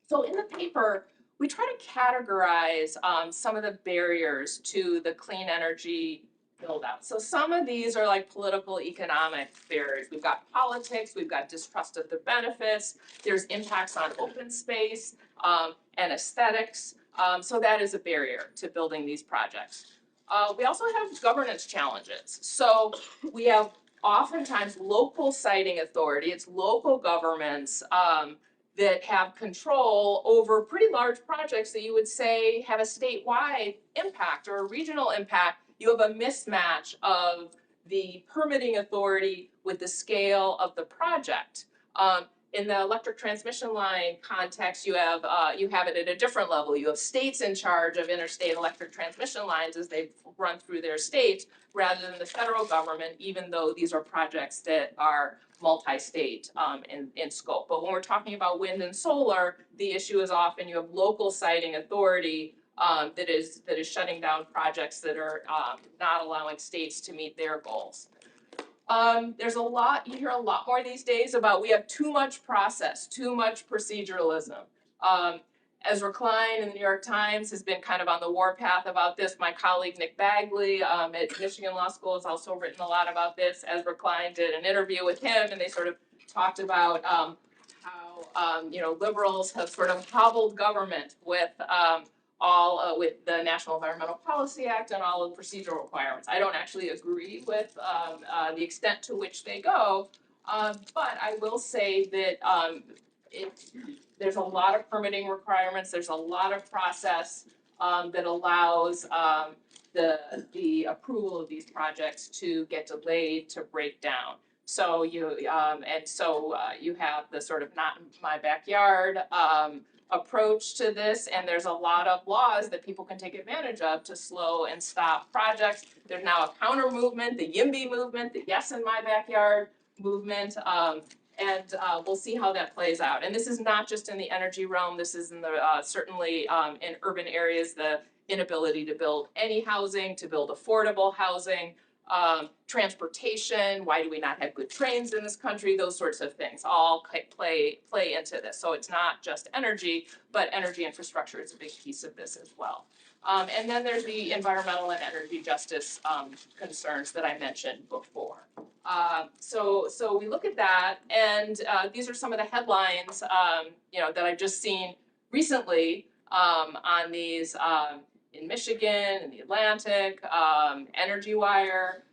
So in the paper, we try to categorize some of the barriers to the clean energy build out. So some of these are like political economic barriers. We've got politics, we've got distrust of the benefits, there's impacts on open space and aesthetics. So that is a barrier to building these projects. We also have governance challenges. So we have oftentimes local siting authority, it's local governments that have control over pretty large projects that you would say have a statewide impact or a regional impact. You have a mismatch of the permitting authority with the scale of the project. In the electric transmission line context, you have it at a different level. You have states in charge of interstate electric transmission lines as they run through their states, rather than the federal government, even though these are projects that are multi-state in scope. But when we're talking about wind and solar, the issue is often you have local siting authority that is shutting down projects that are not allowing states to meet their goals. There's a lot, you hear a lot more these days about we have too much process, too much proceduralism. Ezra Klein in the New York Times has been kind of on the warpath about this. My colleague Nick Bagley at Michigan Law School has also written a lot about this. Ezra Klein did an interview with him, and they sort of talked about how liberals have sort of hobbled government with with the National Environmental Policy Act and all of the procedural requirements. I don't actually agree with the extent to which they go, but I will say that there's a lot of permitting requirements, there's a lot of process that allows the approval of these projects to get delayed, to break down. So you have the sort of not in my backyard approach to this, and there's a lot of laws that people can take advantage of to slow and stop projects. There's now a counter movement, the YIMBY movement, the yes in my backyard movement, and we'll see how that plays out. And this is not just in the energy realm, this is in the certainly in urban areas, the inability to build any housing, to build affordable housing, transportation, why do we not have good trains in this country, those sorts of things all play into this. So it's not just energy, but energy infrastructure is a big piece of this as well. And then there's the environmental and energy justice concerns that I mentioned before. So we look at that, and these are some of the headlines that I've just seen recently on these in Michigan, in the Atlantic, Energy Wire.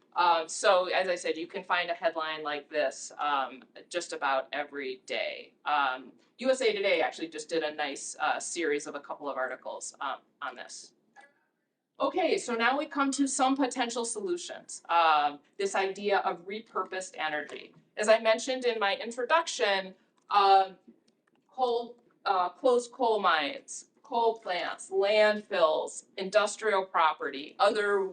So as I said, you can find a headline like this just about every day. USA Today actually just did a nice series of a couple of articles on this. Okay, so now we come to some potential solutions. This idea of repurposed energy. As I mentioned in my introduction, closed coal mines, coal plants, landfills, industrial property, other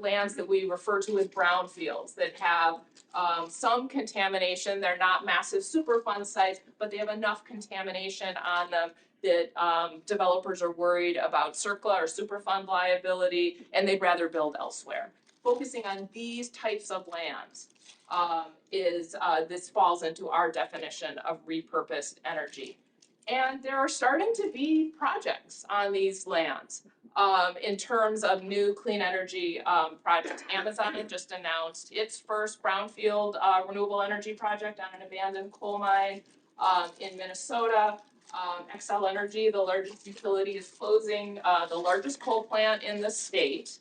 lands that we refer to as brownfields that have some contamination. They're not massive Superfund sites, but they have enough contamination on them that developers are worried about CERCLA or Superfund liability, and they'd rather build elsewhere. Focusing on these types of lands this falls into our definition of repurposed energy. And there are starting to be projects on these lands in terms of new clean energy projects. Amazon just announced its first brownfield renewable energy project on an abandoned coal mine in Minnesota. Xcel Energy, the largest utility, is closing the largest coal plant in the state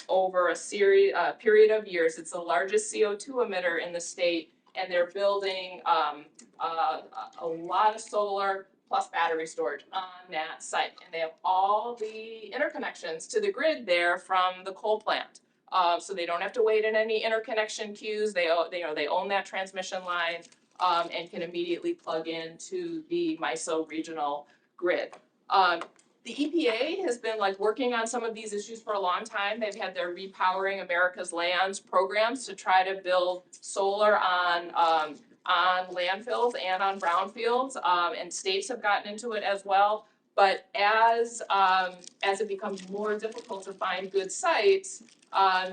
over a period of years. It's the largest CO2 emitter in the state, and they're building a lot of solar plus battery storage on that site. And they have all the interconnections to the grid there from the coal plant. So they don't have to wait in any interconnection queues. They own that transmission line and can immediately plug into the MISO regional grid. The EPA has been working on some of these issues for a long time. They've had their Repowering America's Lands programs to try to build solar on landfills and on brownfields, and states have gotten into it as well. But as it becomes more difficult to find good sites,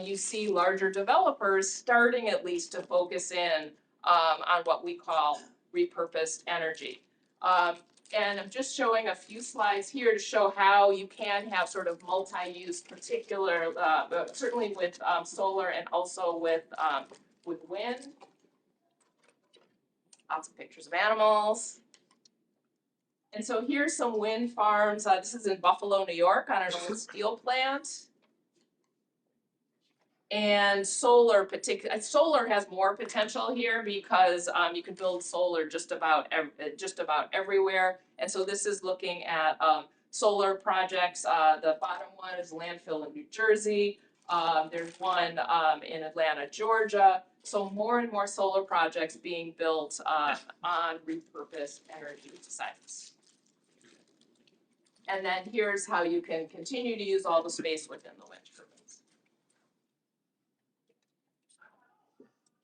you see larger developers starting at least to focus in on what we call repurposed energy. And I'm just showing a few slides here to show how you can have sort of multi-use, certainly with solar and also with wind. Lots of pictures of animals. And so here's some wind farms. This is in Buffalo, New York, on an old steel plant. And solar has more potential here because you can build solar just about everywhere. And so this is looking at solar projects. The bottom one is a landfill in New Jersey. There's one in Atlanta, Georgia. So more and more solar projects being built on repurposed energy sites. And then here's how you can continue to use all the space within the wind turbines.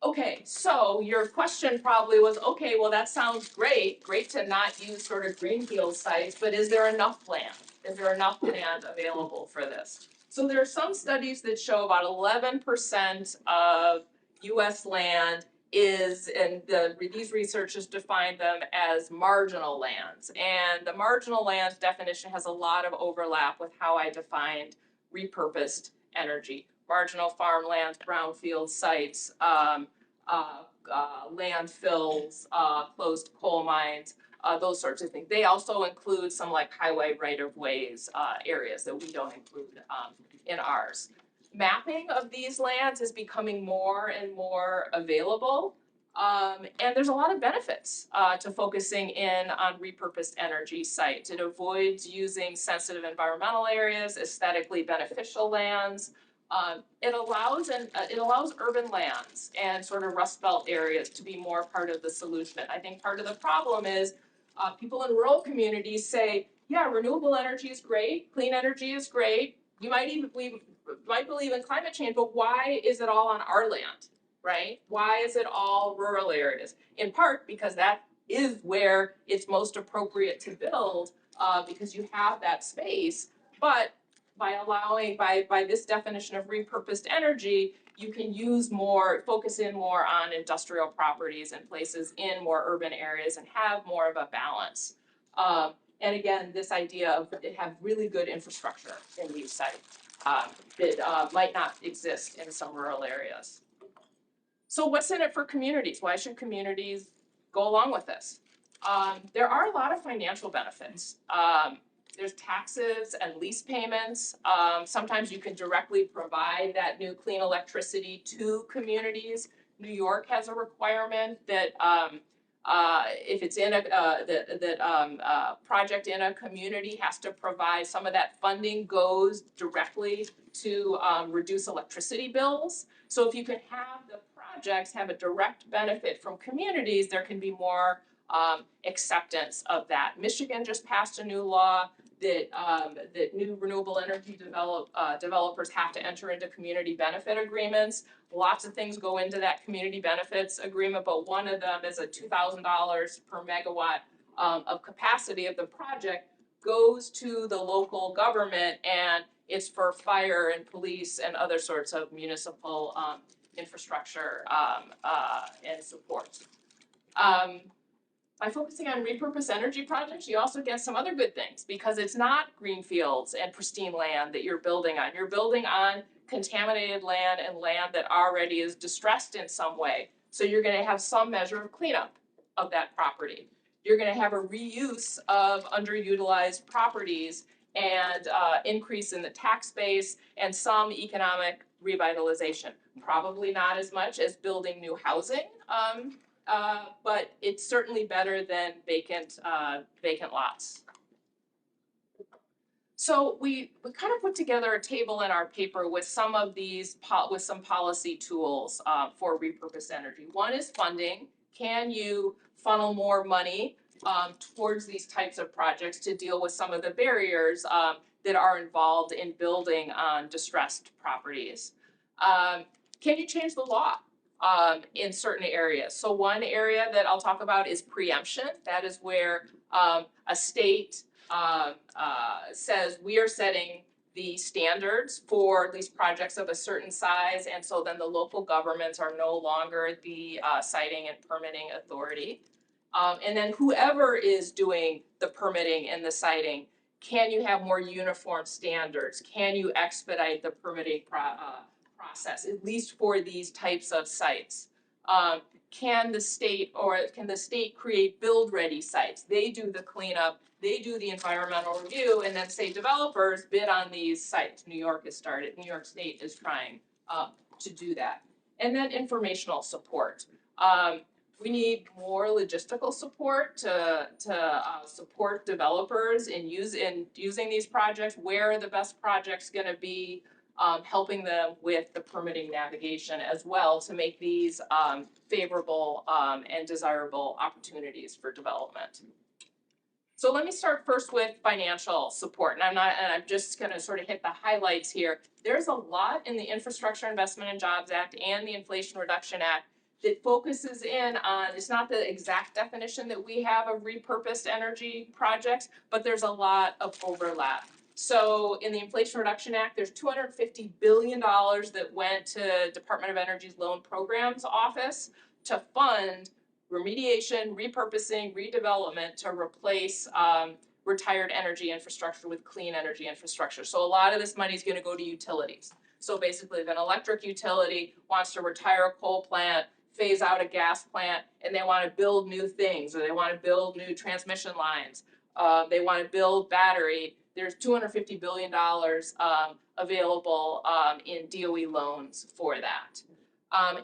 Okay, so your question probably was, okay, well, that sounds great to not use sort of greenfield sites, but is there enough land? Is there enough land available for this? So there are some studies that show about 11% of US land is, and these researchers define them as marginal lands. And the marginal lands definition has a lot of overlap with how I defined repurposed energy. Marginal farmlands, brownfield sites, landfills, closed coal mines, those sorts of things. They also include some like highway right-of-ways areas that we don't include in ours. Mapping of these lands is becoming more and more available, and there's a lot of benefits to focusing in on repurposed energy sites. It avoids using sensitive environmental areas, aesthetically beneficial lands. It allows urban lands and sort of rustbelt areas to be more part of the solution. I think part of the problem is people in rural communities say, yeah, renewable energy is great, clean energy is great. We might believe in climate change, but why is it all on our land, right? Why is it all rural areas? In part because that is where it's most appropriate to build because you have that space. But by this definition of repurposed energy, you can focus in more on industrial properties and places in more urban areas and have more of a balance. And again, this idea of have really good infrastructure in these sites that might not exist in some rural areas. So what's in it for communities? Why should communities go along with this? There are a lot of financial benefits. There's taxes and lease payments. Sometimes you can directly provide that new clean electricity to communities. New York has a requirement that if it's in a project in a community has to provide some of that funding goes directly to reduce electricity bills. So if you can have the projects have a direct benefit from communities, there can be more acceptance of that. Michigan just passed a new law that new renewable energy developers have to enter into community benefit agreements. Lots of things go into that community benefits agreement, but one of them is a $2,000 per megawatt of capacity of the project goes to the local government, and it's for fire and police and other sorts of municipal infrastructure and support. By focusing on repurposed energy projects, you also get some other good things because it's not green fields and pristine land that you're building on. You're building on contaminated land and land that already is distressed in some way. So you're going to have some measure of cleanup of that property. You're going to have a reuse of underutilized properties and increase in the tax base and some economic revitalization. Probably not as much as building new housing. But it's certainly better than vacant lots. So we kind of put together a table in our paper with some of these, with some policy tools for repurposed energy. One is funding. Can you funnel more money towards these types of projects to deal with some of the barriers that are involved in building on distressed properties? Can you change the law? In certain areas. So one area that I'll talk about is preemption. That is where a state says we are setting the standards for these projects of a certain size, and so then the local governments are no longer the siting and permitting authority. And then whoever is doing the permitting and the siting, can you have more uniform standards? Can you expedite the permitting process, at least for these types of sites? Can the state create build-ready sites? They do the cleanup, they do the environmental review, and then say developers bid on these sites. New York State is trying to do that. And then informational support. We need more logistical support to support developers in using these projects. Where are the best projects going to be? helping them with the permitting navigation as well to make these favorable and desirable opportunities for development. So let me start first with financial support, and I'm just gonna sort of hit the highlights here. There's a lot in the Infrastructure Investment and Jobs Act and the Inflation Reduction Act that focuses in on, it's not the exact definition that we have of repurposed energy projects, but there's a lot of overlap. So in the Inflation Reduction Act, there's $250 billion that went to Department of Energy's Loan Programs Office to fund remediation, repurposing, redevelopment to replace retired energy infrastructure with clean energy infrastructure. So a lot of this money is going to go to utilities. So basically, if an electric utility wants to retire a coal plant, phase out a gas plant, and they want to build new things, or they want to build new transmission lines, they want to build battery, there's $250 billion available in DOE loans for that.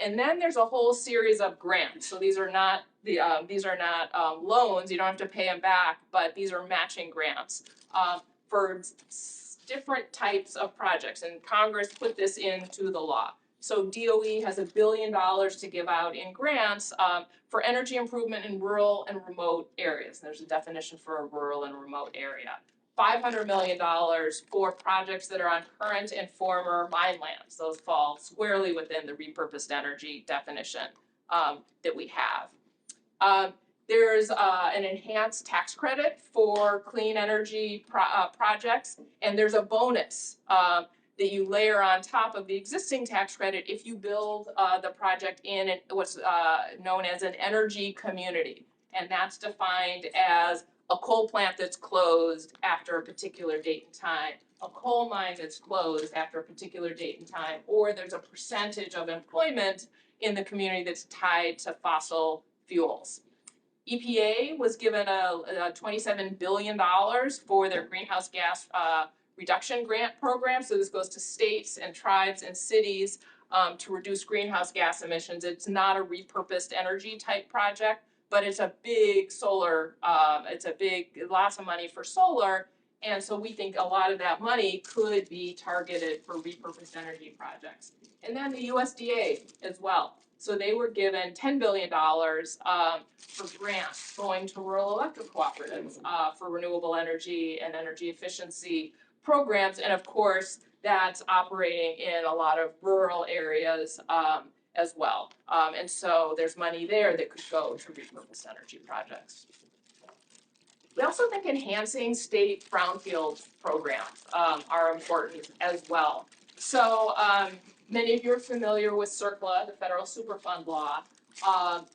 And then there's a whole series of grants. So these are not loans. You don't have to pay them back, but these are matching grants for different types of projects. And Congress put this into the law. So DOE has $1 billion to give out in grants for energy improvement in rural and remote areas. There's a definition for a rural and remote area. $500 million for projects that are on current and former mine lands. Those fall squarely within the repurposed energy definition that we have. There's an enhanced tax credit for clean energy projects, and there's a bonus that you layer on top of the existing tax credit if you build the project in what's known as an energy community. And that's defined as a coal plant that's closed after a particular date and time, a coal mine that's closed after a particular date and time, or there's a percentage of employment in the community that's tied to fossil fuels. EPA was given a $27 billion for their greenhouse gas reduction grant program. So this goes to states and tribes and cities to reduce greenhouse gas emissions. It's not a repurposed energy type project, but it's a big solar, lots of money for solar. And so we think a lot of that money could be targeted for repurposed energy projects. And then the USDA as well. So they were given $10 billion for grants going to rural electric cooperatives for renewable energy and energy efficiency programs. And of course, that's operating in a lot of rural areas as well. And so there's money there that could go to repurposed energy projects. We also think enhancing state brownfield programs are important as well. So many of you are familiar with CERCLA, the Federal Superfund Law,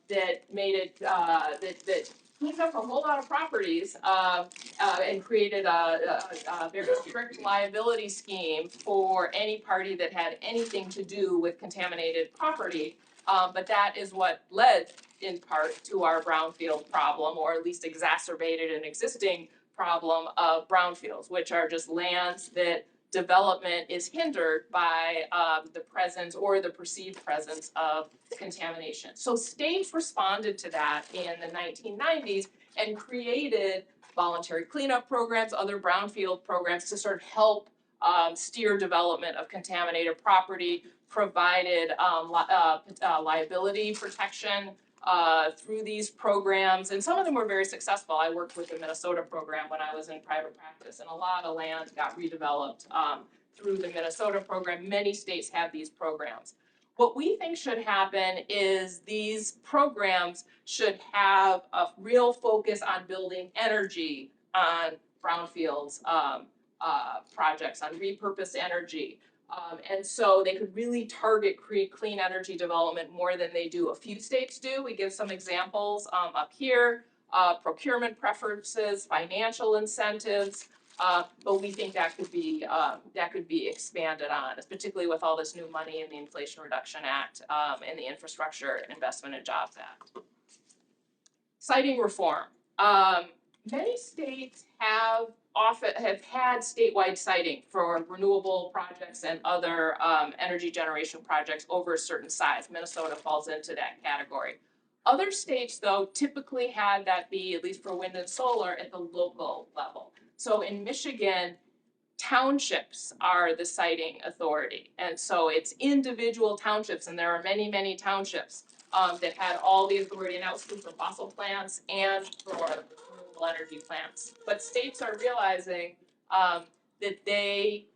that made it, that cleaned up a whole lot of properties and created a very strict liability scheme for any party that had anything to do with contaminated property. But that is what led in part to our brownfield problem, or at least exacerbated an existing problem of brownfields, which are just lands that development is hindered by the presence or the perceived presence of contamination. So states responded to that in the 1990s and created voluntary cleanup programs, other brownfield programs to sort of help steer development of contaminated property, provided liability protection through these programs, and some of them were very successful. I worked with the Minnesota program when I was in private practice, and a lot of land got redeveloped through the Minnesota program. Many states have these programs. What we think should happen is these programs should have a real focus on building energy on brownfields projects, on repurposed energy. And so they could really target clean energy development more than they do. A few states do. We give some examples up here, procurement preferences, financial incentives, but we think that could be expanded on, particularly with all this new money in the Inflation Reduction Act and the Infrastructure Investment and Jobs Act. Siting reform. Many states have had statewide siting for renewable projects and other energy generation projects over a certain size. Minnesota falls into that category. Other states, though, typically had that be, at least for wind and solar, at the local level. So in Michigan, townships are the siting authority. And so it's individual townships, and there are many, many townships that had all the authority, and that was true for fossil plants and for renewable energy plants. But states are realizing that they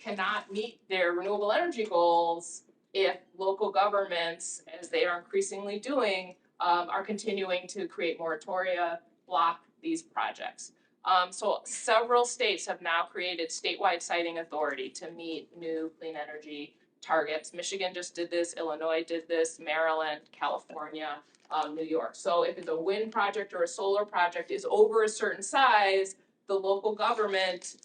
cannot meet their renewable energy goals if local governments, as they are increasingly doing, are continuing to create moratoria, block these projects. So several states have now created statewide siting authority to meet new clean energy targets. Michigan just did this, Illinois did this, Maryland, California, New York. So if it's a wind project or a solar project is over a certain size, the local government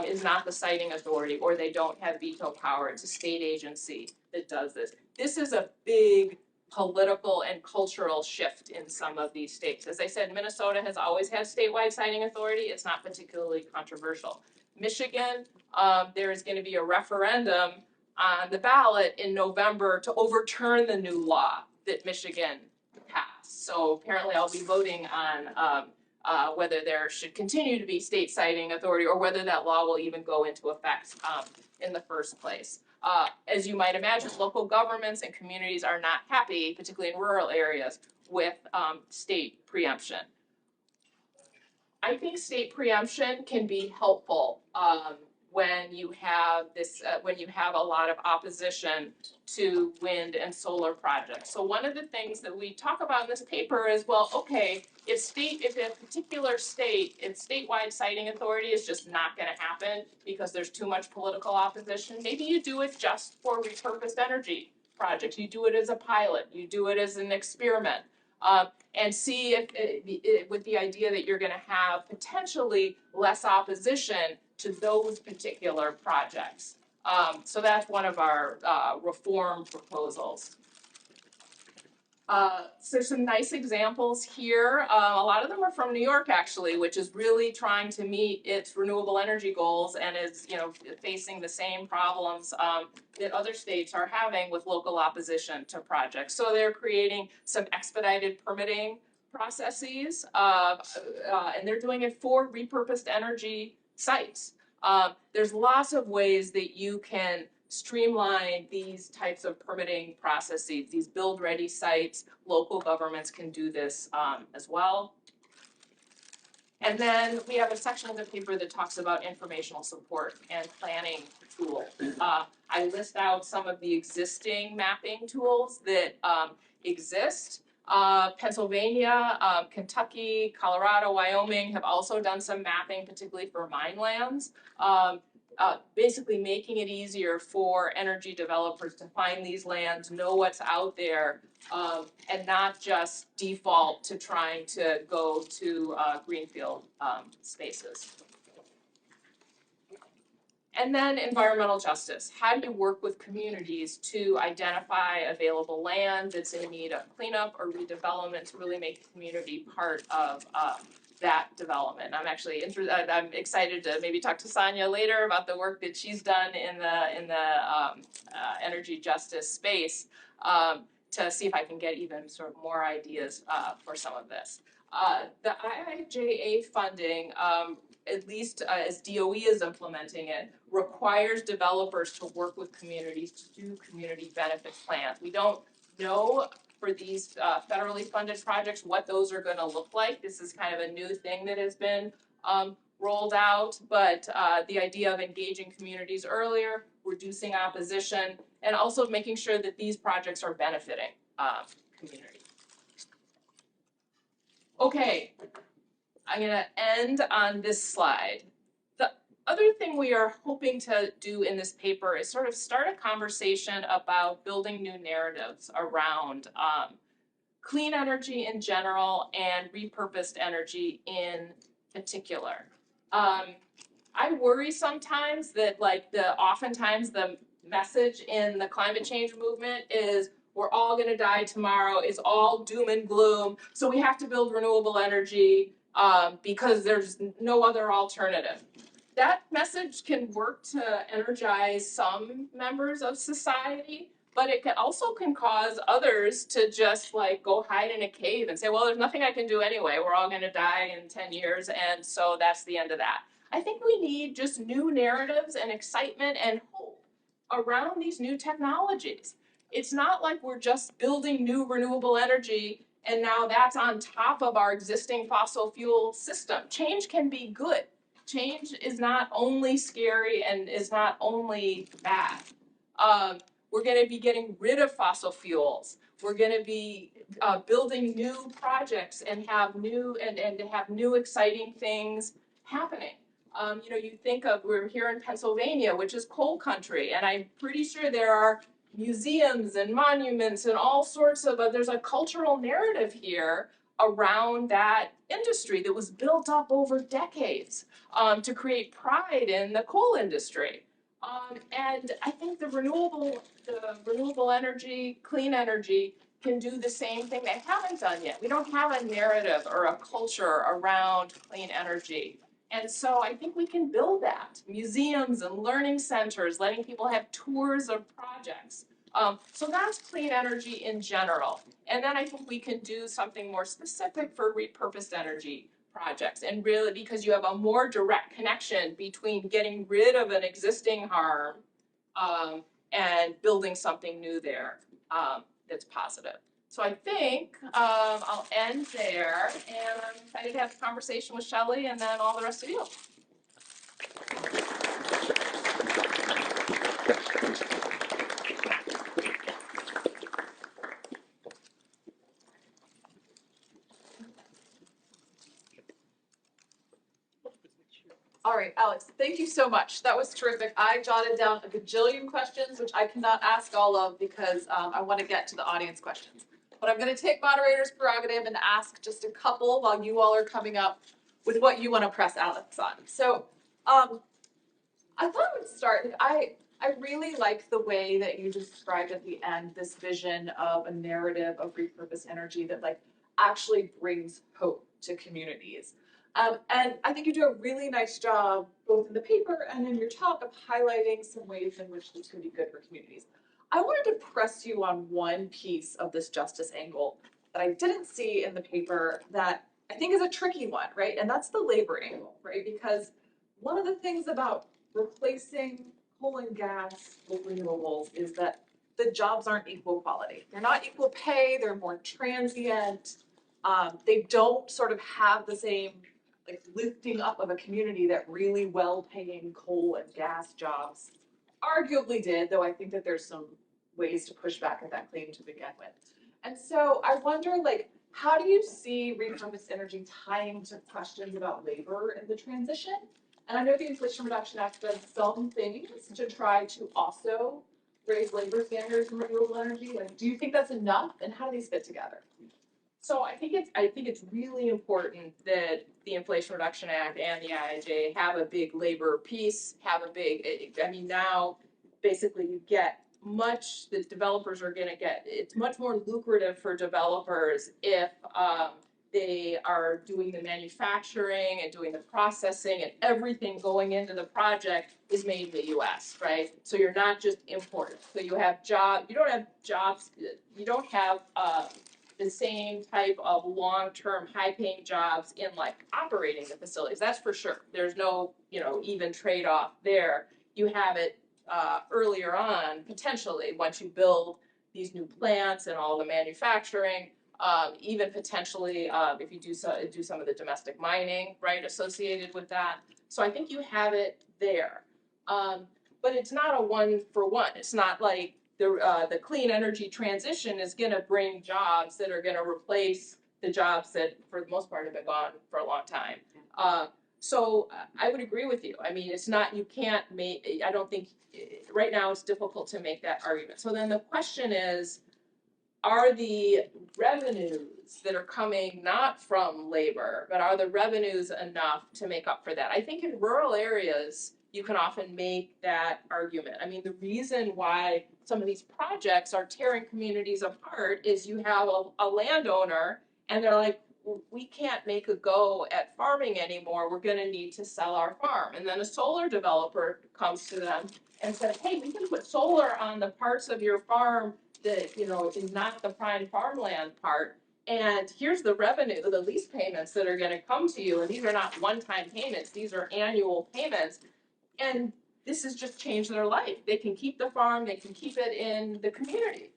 is not the siting authority, or they don't have veto power. It's a state agency that does this. This is a big political and cultural shift in some of these states. As I said, Minnesota has always had statewide siting authority. It's not particularly controversial. Michigan, there is going to be a referendum on the ballot in November to overturn the new law that Michigan passed. So apparently I'll be voting on whether there should continue to be state siting authority, or whether that law will even go into effect in the first place. As you might imagine, local governments and communities are not happy, particularly in rural areas, with state preemption. I think state preemption can be helpful when you have when you have a lot of opposition to wind and solar projects. So one of the things that we talk about in this paper is, well, okay, if a particular state, its statewide siting authority is just not going to happen because there's too much political opposition, maybe you do it just for repurposed energy projects. You do it as a pilot, you do it as an experiment, and see if with the idea that you're going to have potentially less opposition to those particular projects. So that's one of our reform proposals. So some nice examples here. A lot of them are from New York, actually, which is really trying to meet its renewable energy goals and is, facing the same problems that other states are having with local opposition to projects. So they're creating some expedited permitting processes, and they're doing it for repurposed energy sites. There's lots of ways that you can streamline these types of permitting processes, these build-ready sites. Local governments can do this as well. And then we have a section of the paper that talks about informational support and planning tools. I list out some of the existing mapping tools that exist. Pennsylvania, Kentucky, Colorado, Wyoming have also done some mapping, particularly for mine lands. Basically making it easier for energy developers to find these lands, know what's out there, and not just default to trying to go to greenfield spaces. And then environmental justice. How do you work with communities to identify available land that's in need of cleanup or redevelopment to really make the community part of that development? I'm actually I'm excited to maybe talk to Sonia later about the work that she's done in the energy justice space to see if I can get even sort of more ideas for some of this. The IIJA funding, at least as DOE is implementing it, requires developers to work with communities to do community benefit plans. We don't know for these federally funded projects what those are going to look like. This is kind of a new thing that has been rolled out, but the idea of engaging communities earlier, reducing opposition, and also making sure that these projects are benefiting communities. Okay, I'm going to end on this slide. The other thing we are hoping to do in this paper is sort of start a conversation about building new narratives around clean energy in general and repurposed energy in particular. I worry sometimes that oftentimes the message in the climate change movement is we're all going to die tomorrow, it's all doom and gloom, so we have to build renewable energy because there's no other alternative. That message can work to energize some members of society, but it also can cause others to just go hide in a cave and say, well, there's nothing I can do anyway, we're all going to die in 10 years, and so that's the end of that. I think we need just new narratives and excitement and hope around these new technologies. It's not like we're just building new renewable energy and now that's on top of our existing fossil fuel system. Change can be good. Change is not only scary and is not only bad. We're going to be getting rid of fossil fuels. We're going to be building new projects and have new and have new exciting things happening. You know, you think of, we're here in Pennsylvania, which is coal country, and I'm pretty sure there are museums and monuments and all sorts of, there's a cultural narrative here around that industry that was built up over decades to create pride in the coal industry. And I think the renewable energy, clean energy can do the same thing they haven't done yet. We don't have a narrative or a culture around clean energy. And so I think we can build that. Museums and learning centers, letting people have tours of projects. So that's clean energy in general. And then I think we can do something more specific for repurposed energy projects. And really, because you have a more direct connection between getting rid of an existing harm and building something new there that's positive. So I think I'll end there, and I'm excited to have a conversation with Shelley and then all the rest of you. All right, Alex, thank you so much. That was terrific. I jotted down a gajillion questions, which I cannot ask all of because I want to get to the audience questions. But I'm going to take moderator's prerogative and ask just a couple while you all are coming up with what you want to press Alex on. So I thought I would start. I really like the way that you described at the end this vision of a narrative of repurposed energy that like actually brings hope to communities. And I think you do a really nice job, both in the paper and in your talk, of highlighting some ways in which this can be good for communities. I wanted to press you on one piece of this justice angle that I didn't see in the paper that I think is a tricky one, right? And that's the labor angle, right? Because one of the things about replacing coal and gas with renewables is that the jobs aren't equal quality. They're not equal pay, they're more transient. They don't sort of have the same like lifting up of a community that really well-paying coal and gas jobs arguably did, though I think that there's some ways to push back at that claim to begin with. And so I wonder, like, how do you see repurposed energy tying to questions about labor in the transition? And I know the Inflation Reduction Act does some things to try to also raise labor standards in renewable energy. Like, do you think that's enough, and how do these fit together? So I think it's really important that the Inflation Reduction Act and the IIJA have a big labor piece, I mean, now basically you get the developers are gonna get, it's much more lucrative for developers if they are doing the manufacturing and doing the processing and everything going into the project is made in the US, right? So you're not just importing. So you don't have the same type of long-term high-paying jobs in like operating the facilities, that's for sure. There's no, even trade-off there. You have it earlier on, potentially, once you build these new plants and all the manufacturing, even potentially if you do some of the domestic mining, right, associated with that. So I think you have it there. But it's not a one-for-one. It's not like the clean energy transition is going to bring jobs that are going to replace the jobs that, for the most part, have been gone for a long time. So I would agree with you. I mean, it's not, you can't make, I don't think, right now it's difficult to make that argument. So then the question is, are the revenues that are coming not from labor, but are the revenues enough to make up for that? I think in rural areas, you can often make that argument. I mean, the reason why some of these projects are tearing communities apart is you have a landowner and they're like, we can't make a go at farming anymore. We're going to need to sell our farm. And then a solar developer comes to them and says, hey, we can put solar on the parts of your farm that, is not the prime farmland part. And here's the revenue, the lease payments that are gonna come to you, and these are not one-time payments, these are annual payments. And this has just changed their life. They can keep the farm, they can keep it in the community.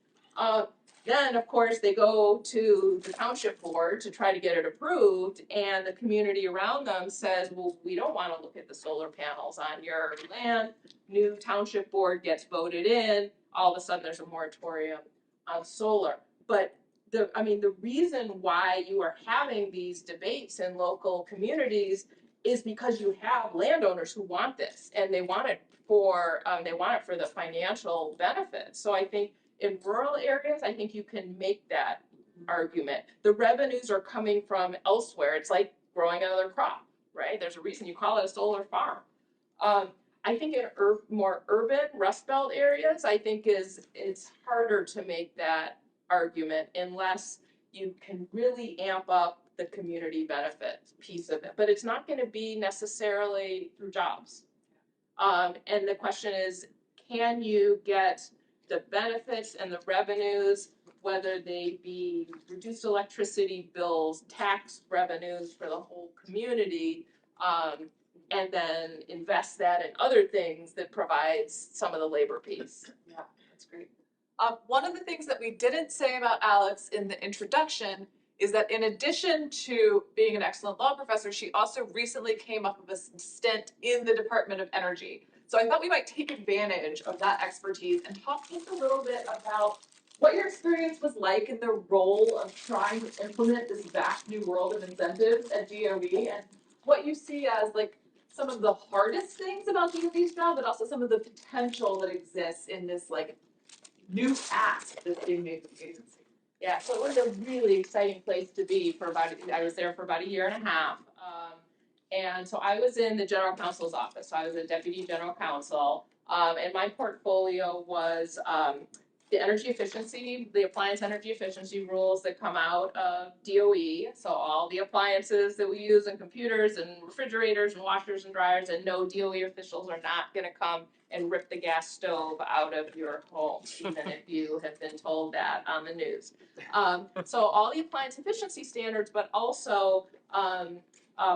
Then, of course, they go to the township board to try to get it approved, and the community around them says, well, we don't wanna look at the solar panels on your land. New township board gets voted in, all of a sudden there's a moratorium on solar. But the reason why you are having these debates in local communities is because you have landowners who want this, and they want it for the financial benefits. So I think in rural areas, I think you can make that argument. The revenues are coming from elsewhere. It's like growing another crop, right? There's a reason you call it a solar farm. I think in more urban Rust Belt areas, I think it's harder to make that argument unless you can really amp up the community benefit piece of it. But it's not going to be necessarily through jobs. And the question is, can you get the benefits and the revenues, whether they be reduced electricity bills, tax revenues for the whole community, and then invest that in other things that provides some of the labor piece. Yeah, that's great. One of the things that we didn't say about Alex in the introduction is that in addition to being an excellent law professor, she also recently came up with a stint in the Department of Energy. So I thought we might take advantage of that expertise and talk just a little bit about what your experience was like in the role of trying to implement this vast new world of incentives at DOE, and what you see as like some of the hardest things about DOE's job, but also some of the potential that exists in this like new task that's being made for the agency. Yeah, so it was a really exciting place to be I was there for about a year and a half. And so I was in the general counsel's office, so I was a deputy general counsel. And my portfolio was the energy efficiency, the appliance energy efficiency rules that come out of DOE. So all the appliances that we use in computers and refrigerators and washers and dryers, and no DOE officials are not gonna come and rip the gas stove out of your home, even if you have been told that on the news. So all the appliance efficiency standards, but also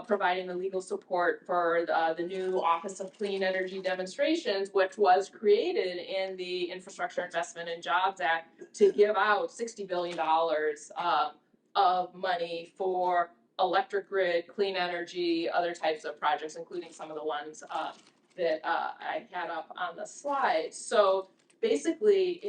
providing the legal support for the new Office of Clean Energy Demonstrations, which was created in the Infrastructure Investment and Jobs Act to give out $60 billion of money for electric grid, clean energy, other types of projects, including some of the ones that I had up on the slide. So basically,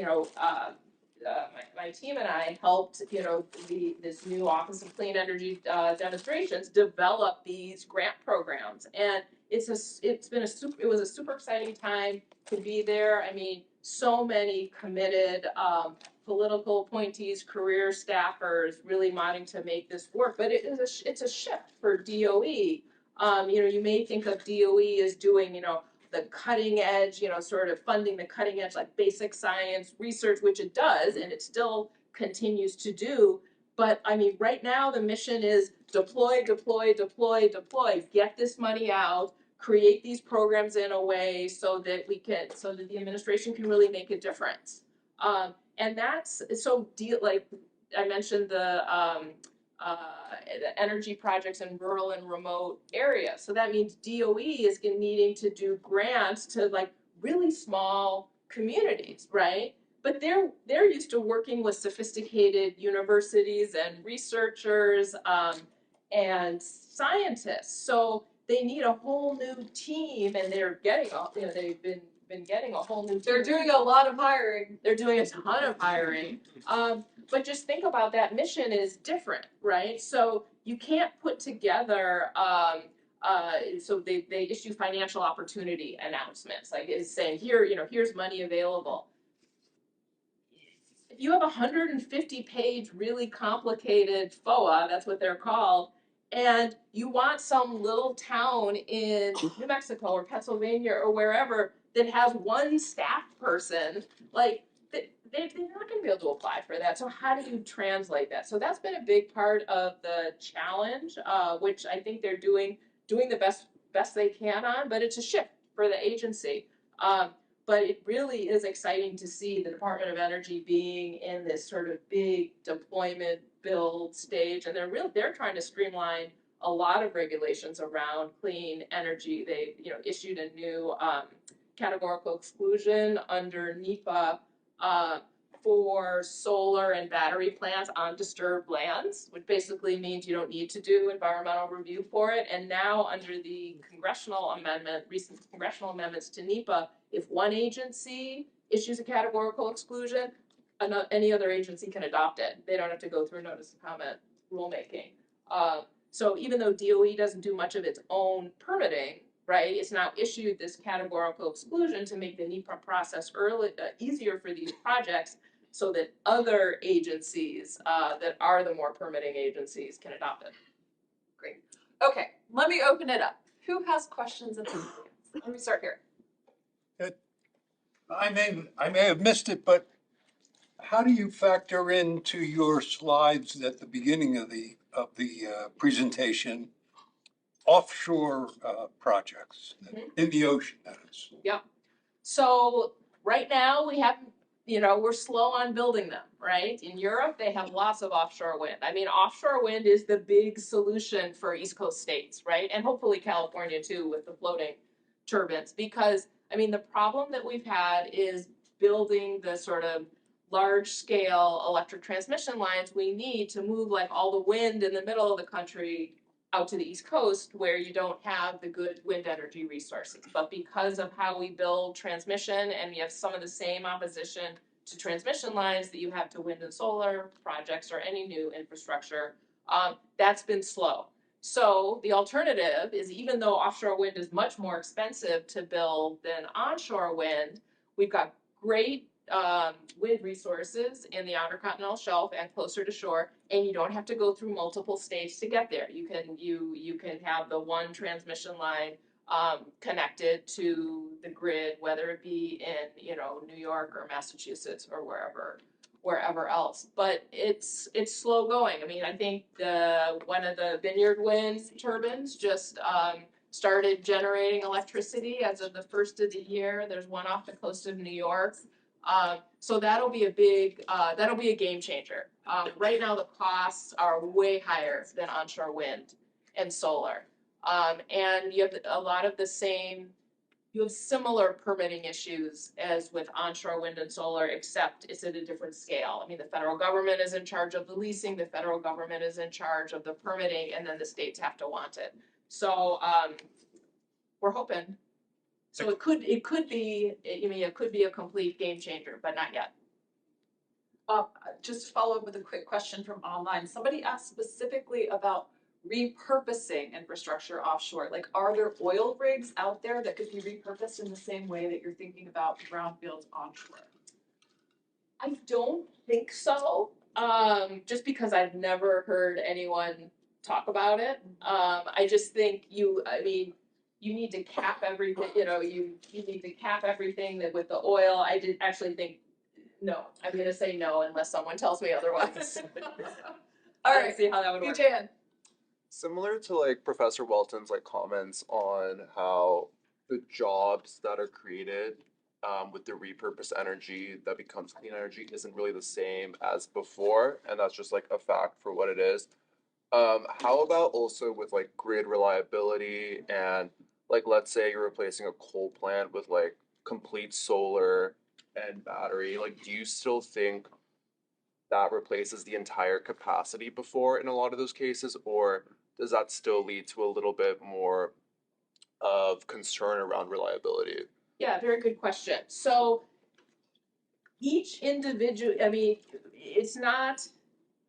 my team and I helped, this new Office of Clean Energy Demonstrations develop these grant programs, and it was a super exciting time to be there. I mean, so many committed political appointees, career staffers, really wanting to make this work. But it's a shift for DOE. You may think of DOE as doing, the cutting edge, sort of funding the cutting edge, like basic science research, which it does, and it still continues to do. But I mean, right now the mission is deploy, deploy, deploy, deploy, get this money out, create these programs in a way so that the administration can really make a difference. And that's, like I mentioned, the energy projects in rural and remote areas. So that means DOE is needing to do grants to like really small communities, right? But they're used to working with sophisticated universities and researchers and scientists. So they need a whole new team, and they're getting they've been getting a whole new team. They're doing a lot of hiring. They're doing a ton of hiring. But just think about that mission is different, right? So you can't put together, so they issue financial opportunity announcements, like it's saying here's money available. If you have 150-page, really complicated FOA, that's what they're called, and you want some little town in New Mexico or Pennsylvania or wherever that has one staff person, like they're not going to be able to apply for that. So how do you translate that? So that's been a big part of the challenge, which I think they're doing the best they can on, but it's a shift for the agency. But it really is exciting to see the Department of Energy being in this sort of big deployment build stage, and they're trying to streamline a lot of regulations around clean energy. They, issued a new categorical exclusion under NEPA for solar and battery plants on disturbed lands, which basically means you don't need to do environmental review for it. And now under the recent congressional amendments to NEPA, if one agency issues a categorical exclusion, any other agency can adopt it. They don't have to go through notice of comment rulemaking. So even though DOE doesn't do much of its own permitting, right, it's now issued this categorical exclusion to make the NEPA process easier for these projects, so that other agencies that are the more permitting agencies can adopt it. Great. Okay, let me open it up. Who has questions in the audience? Let me start here. I may have missed it, but how do you factor into your slides at the beginning of the presentation offshore projects in the ocean? That is. Yep. So right now we haven't, we're slow on building them, right? In Europe, they have lots of offshore wind. I mean, offshore wind is the big solution for East Coast states, right? And hopefully California too with the floating turbines, because I mean, the problem that we've had is building the sort of large scale electric transmission lines we need to move like all the wind in the middle of the country out to the East Coast where you don't have the good wind energy resources. But because of how we build transmission, and we have some of the same opposition to transmission lines that you have to wind and solar projects or any new infrastructure, that's been slow. So the alternative is, even though offshore wind is much more expensive to build than onshore wind, we've got great wind resources in the Outer Continental Shelf and closer to shore, and you don't have to go through multiple states to get there. You can have the one transmission line connected to the grid, whether it be in New York or Massachusetts or wherever else. But it's slow going. I mean, I think one of the Vineyard Wind turbines just started generating electricity as of the first of the year. There's one off the coast of New York. So that'll be a game changer. Right now the costs are way higher than onshore wind and solar. And you have similar permitting issues as with onshore wind and solar, except it's at a different scale. I mean, the federal government is in charge of the leasing, the federal government is in charge of the permitting, and then the states have to want it. So we're hoping. So it could be a complete game changer, but not yet. Just to follow up with a quick question from online. Somebody asked specifically about repurposing infrastructure offshore. Like, are there oil rigs out there that could be repurposed in the same way that you're thinking about brownfields onshore? I don't think so. Just because I've never heard anyone talk about it. I just think you need to cap everything, you need to cap everything that with the oil. I did actually think no. I'm gonna say no unless someone tells me otherwise. All right, see how that would work. Jan. Similar to like Professor Welton's like comments on how the jobs that are created with the repurposed energy that becomes clean energy isn't really the same as before, and that's just like a fact for what it is. How about also with like grid reliability, and like let's say you're replacing a coal plant with like complete solar and battery, like do you still think that replaces the entire capacity before in a lot of those cases, or does that still lead to a little bit more of concern around reliability? Yeah, very good question. So each individual, I mean, it's not,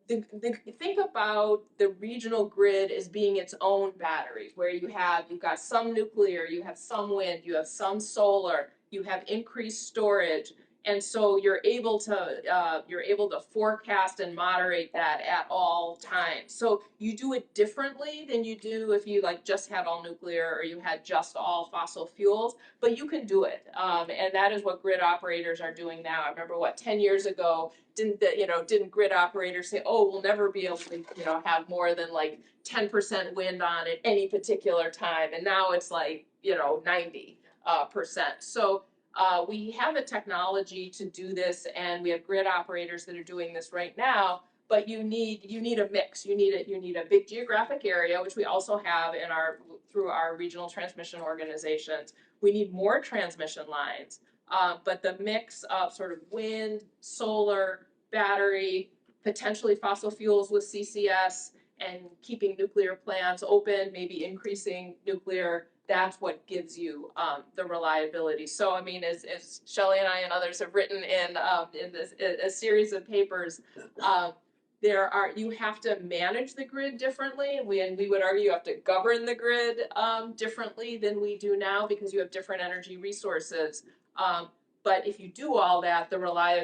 think about the regional grid as being its own battery, where you've got some nuclear, you have some wind, you have some solar, you have increased storage. And so you're able to forecast and moderate that at all times. So you do it differently than you do if you like just had all nuclear or you had just all fossil fuels, but you can do it. And that is what grid operators are doing now. I remember 10 years ago, didn't grid operators say, oh, we'll never be able to, have more than like 10% wind on at any particular time. And now it's like, 90%. So we have a technology to do this, and we have grid operators that are doing this right now, but you need a mix. You need a big geographic area, which we also have in through our regional transmission organizations. We need more transmission lines, but the mix of sort of wind, solar, battery, potentially fossil fuels with CCS, and keeping nuclear plants open, maybe increasing nuclear, that's what gives you the reliability. So I mean, as Shelley and I and others have written in this a series of papers, you have to manage the grid differently. We would argue you have to govern the grid differently than we do now, because you have different energy resources. But if you do all that,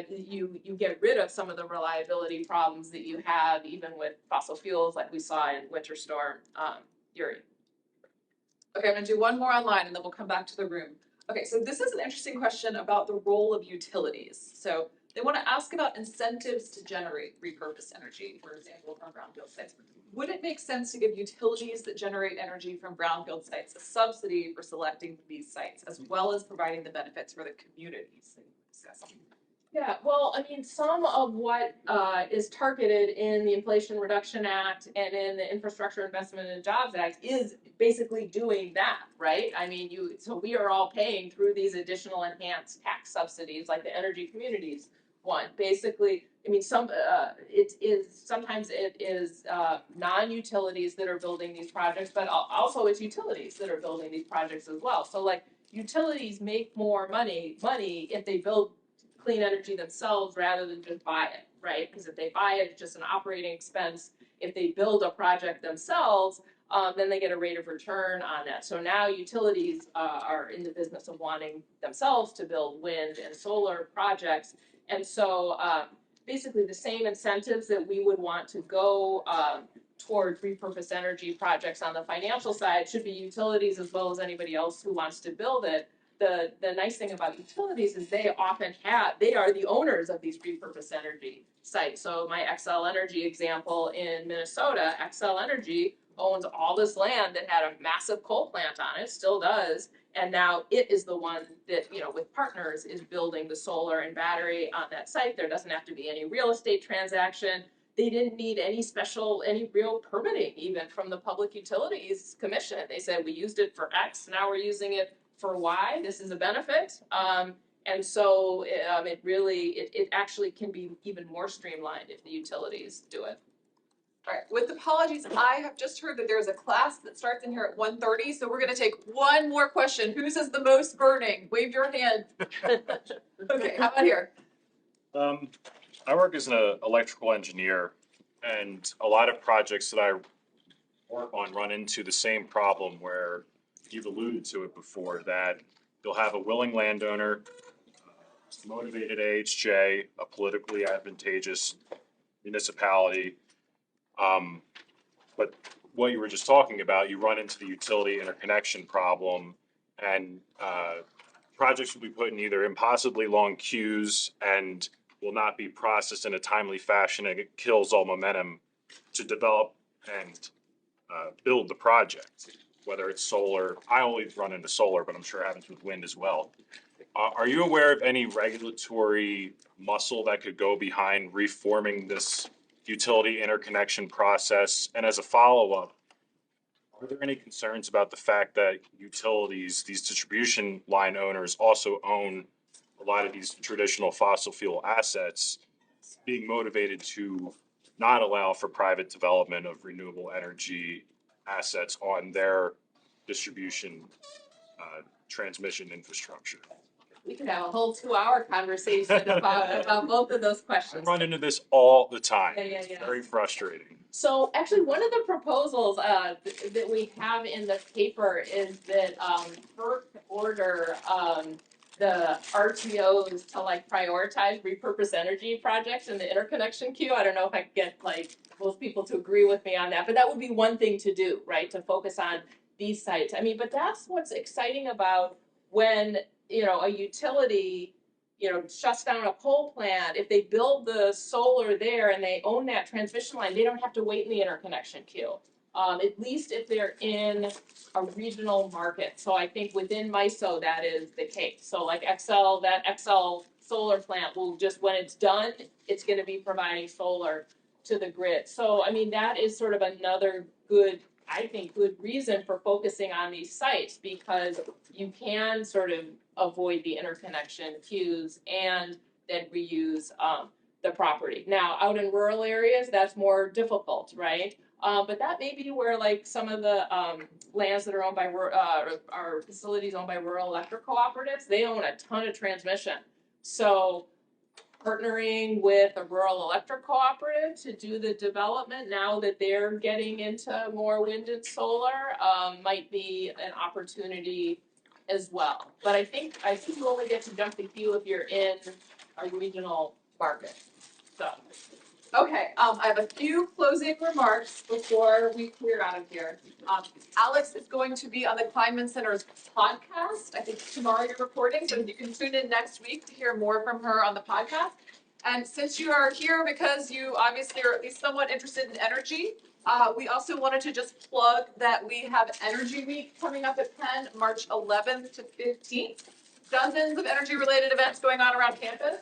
you get rid of some of the reliability problems that you have even with fossil fuels, like we saw in Winter Storm Uri. Okay, I'm gonna do one more online and then we'll come back to the room. Okay, so this is an interesting question about the role of utilities. So they want to ask about incentives to generate repurposed energy, for example, from brownfield sites. Would it make sense to give utilities that generate energy from brownfield sites a subsidy for selecting these sites, as well as providing the benefits for the communities that you're discussing? Yeah, well, I mean, some of what is targeted in the Inflation Reduction Act and in the Infrastructure Investment and Jobs Act is basically doing that, right? I mean, so we are all paying through these additional enhanced tax subsidies, like the energy communities one. Basically, I mean, sometimes it is non-utilities that are building these projects, but also it's utilities that are building these projects as well. So like utilities make more money if they build clean energy themselves rather than just buy it, right? Because if they buy it, it's just an operating expense. If they build a project themselves, then they get a rate of return on that. So now utilities are in the business of wanting themselves to build wind and solar projects. And so basically the same incentives that we would want to go toward repurposed energy projects on the financial side should be utilities as well as anybody else who wants to build it. The nice thing about utilities is they are the owners of these repurposed energy sites. So my Xcel Energy example in Minnesota, Xcel Energy owns all this land that had a massive coal plant on it, still does, and now it is the one that, with partners, is building the solar and battery on that site. There doesn't have to be any real estate transaction. They didn't need any real permitting even from the Public Utilities Commission. They said, we used it for X, now we're using it for why. This is a benefit, and so it actually can be even more streamlined if the utilities do it. All right, with apologies, I have just heard that there's a class that starts in here at 1:30, so we're gonna take one more question. Whose is the most burning? Wave your hand. Okay, how about here? I work as an electrical engineer, and a lot of projects that I work on run into the same problem where you've alluded to it before, that you'll have a willing landowner, motivated AHJ, a politically advantageous municipality. But what you were just talking about, you run into the utility interconnection problem, and projects will be put in either impossibly long queues and will not be processed in a timely fashion, and it kills all momentum to develop and build the project. Whether it's solar, I always run into solar, but I'm sure it happens with wind as well. Are you aware of any regulatory muscle that could go behind reforming this utility interconnection process? And as a follow-up, are there any concerns about the fact that utilities, these distribution line owners, also own a lot of these traditional fossil fuel assets, being motivated to not allow for private development of renewable energy assets on their distribution transmission infrastructure? We could have a whole 2-hour conversation about both of those I questions. run into this all the time. Yeah. It's very frustrating. So actually, one of the proposals that we have in the paper is that FERC order the RTOs to prioritize repurposed energy projects in the interconnection queue. I don't know if I can get most people to agree with me on that, but that would be one thing to do, right? To focus on these sites. I mean, but that's what's exciting about when a utility shuts down a coal plant. If they build the solar there and they own that transmission line, they don't have to wait in the interconnection queue. At least if they're in a regional market. So I think within MISO that is the case. So like that Xcel solar plant will just, when it's done, it's going to be providing solar to the grid. So, I mean, that is sort of another good, I think, good reason for focusing on these sites, because you can sort of avoid the interconnection queues and then reuse the property. Now, out in rural areas, that's more difficult, right? But that may be where like some of the lands that are owned by are facilities owned by rural electric cooperatives, they own a ton of transmission. So partnering with a rural electric cooperative to do the development now that they're getting into more wind and solar might be an opportunity as well. But I think you only get to jump the queue if you're in a regional market. So. Okay, I have a few closing remarks before we clear out of here. Alex is going to be on the Kleinman Center's podcast. I think tomorrow you're recording, so you can tune in next week to hear more from her on the podcast. And since you are here because you obviously are at least somewhat interested in energy, we also wanted to just plug that we have Energy Week coming up at Penn, March 11th to 15th. Dozens of energy-related events going on around campus,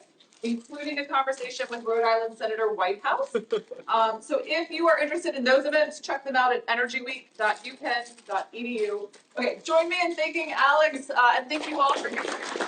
including a conversation with Rhode Island Senator Whitehouse. So if you are interested in those events, check them out at energyweek.upenn.edu. Okay, join me in thanking Alex, and thank you all for being here.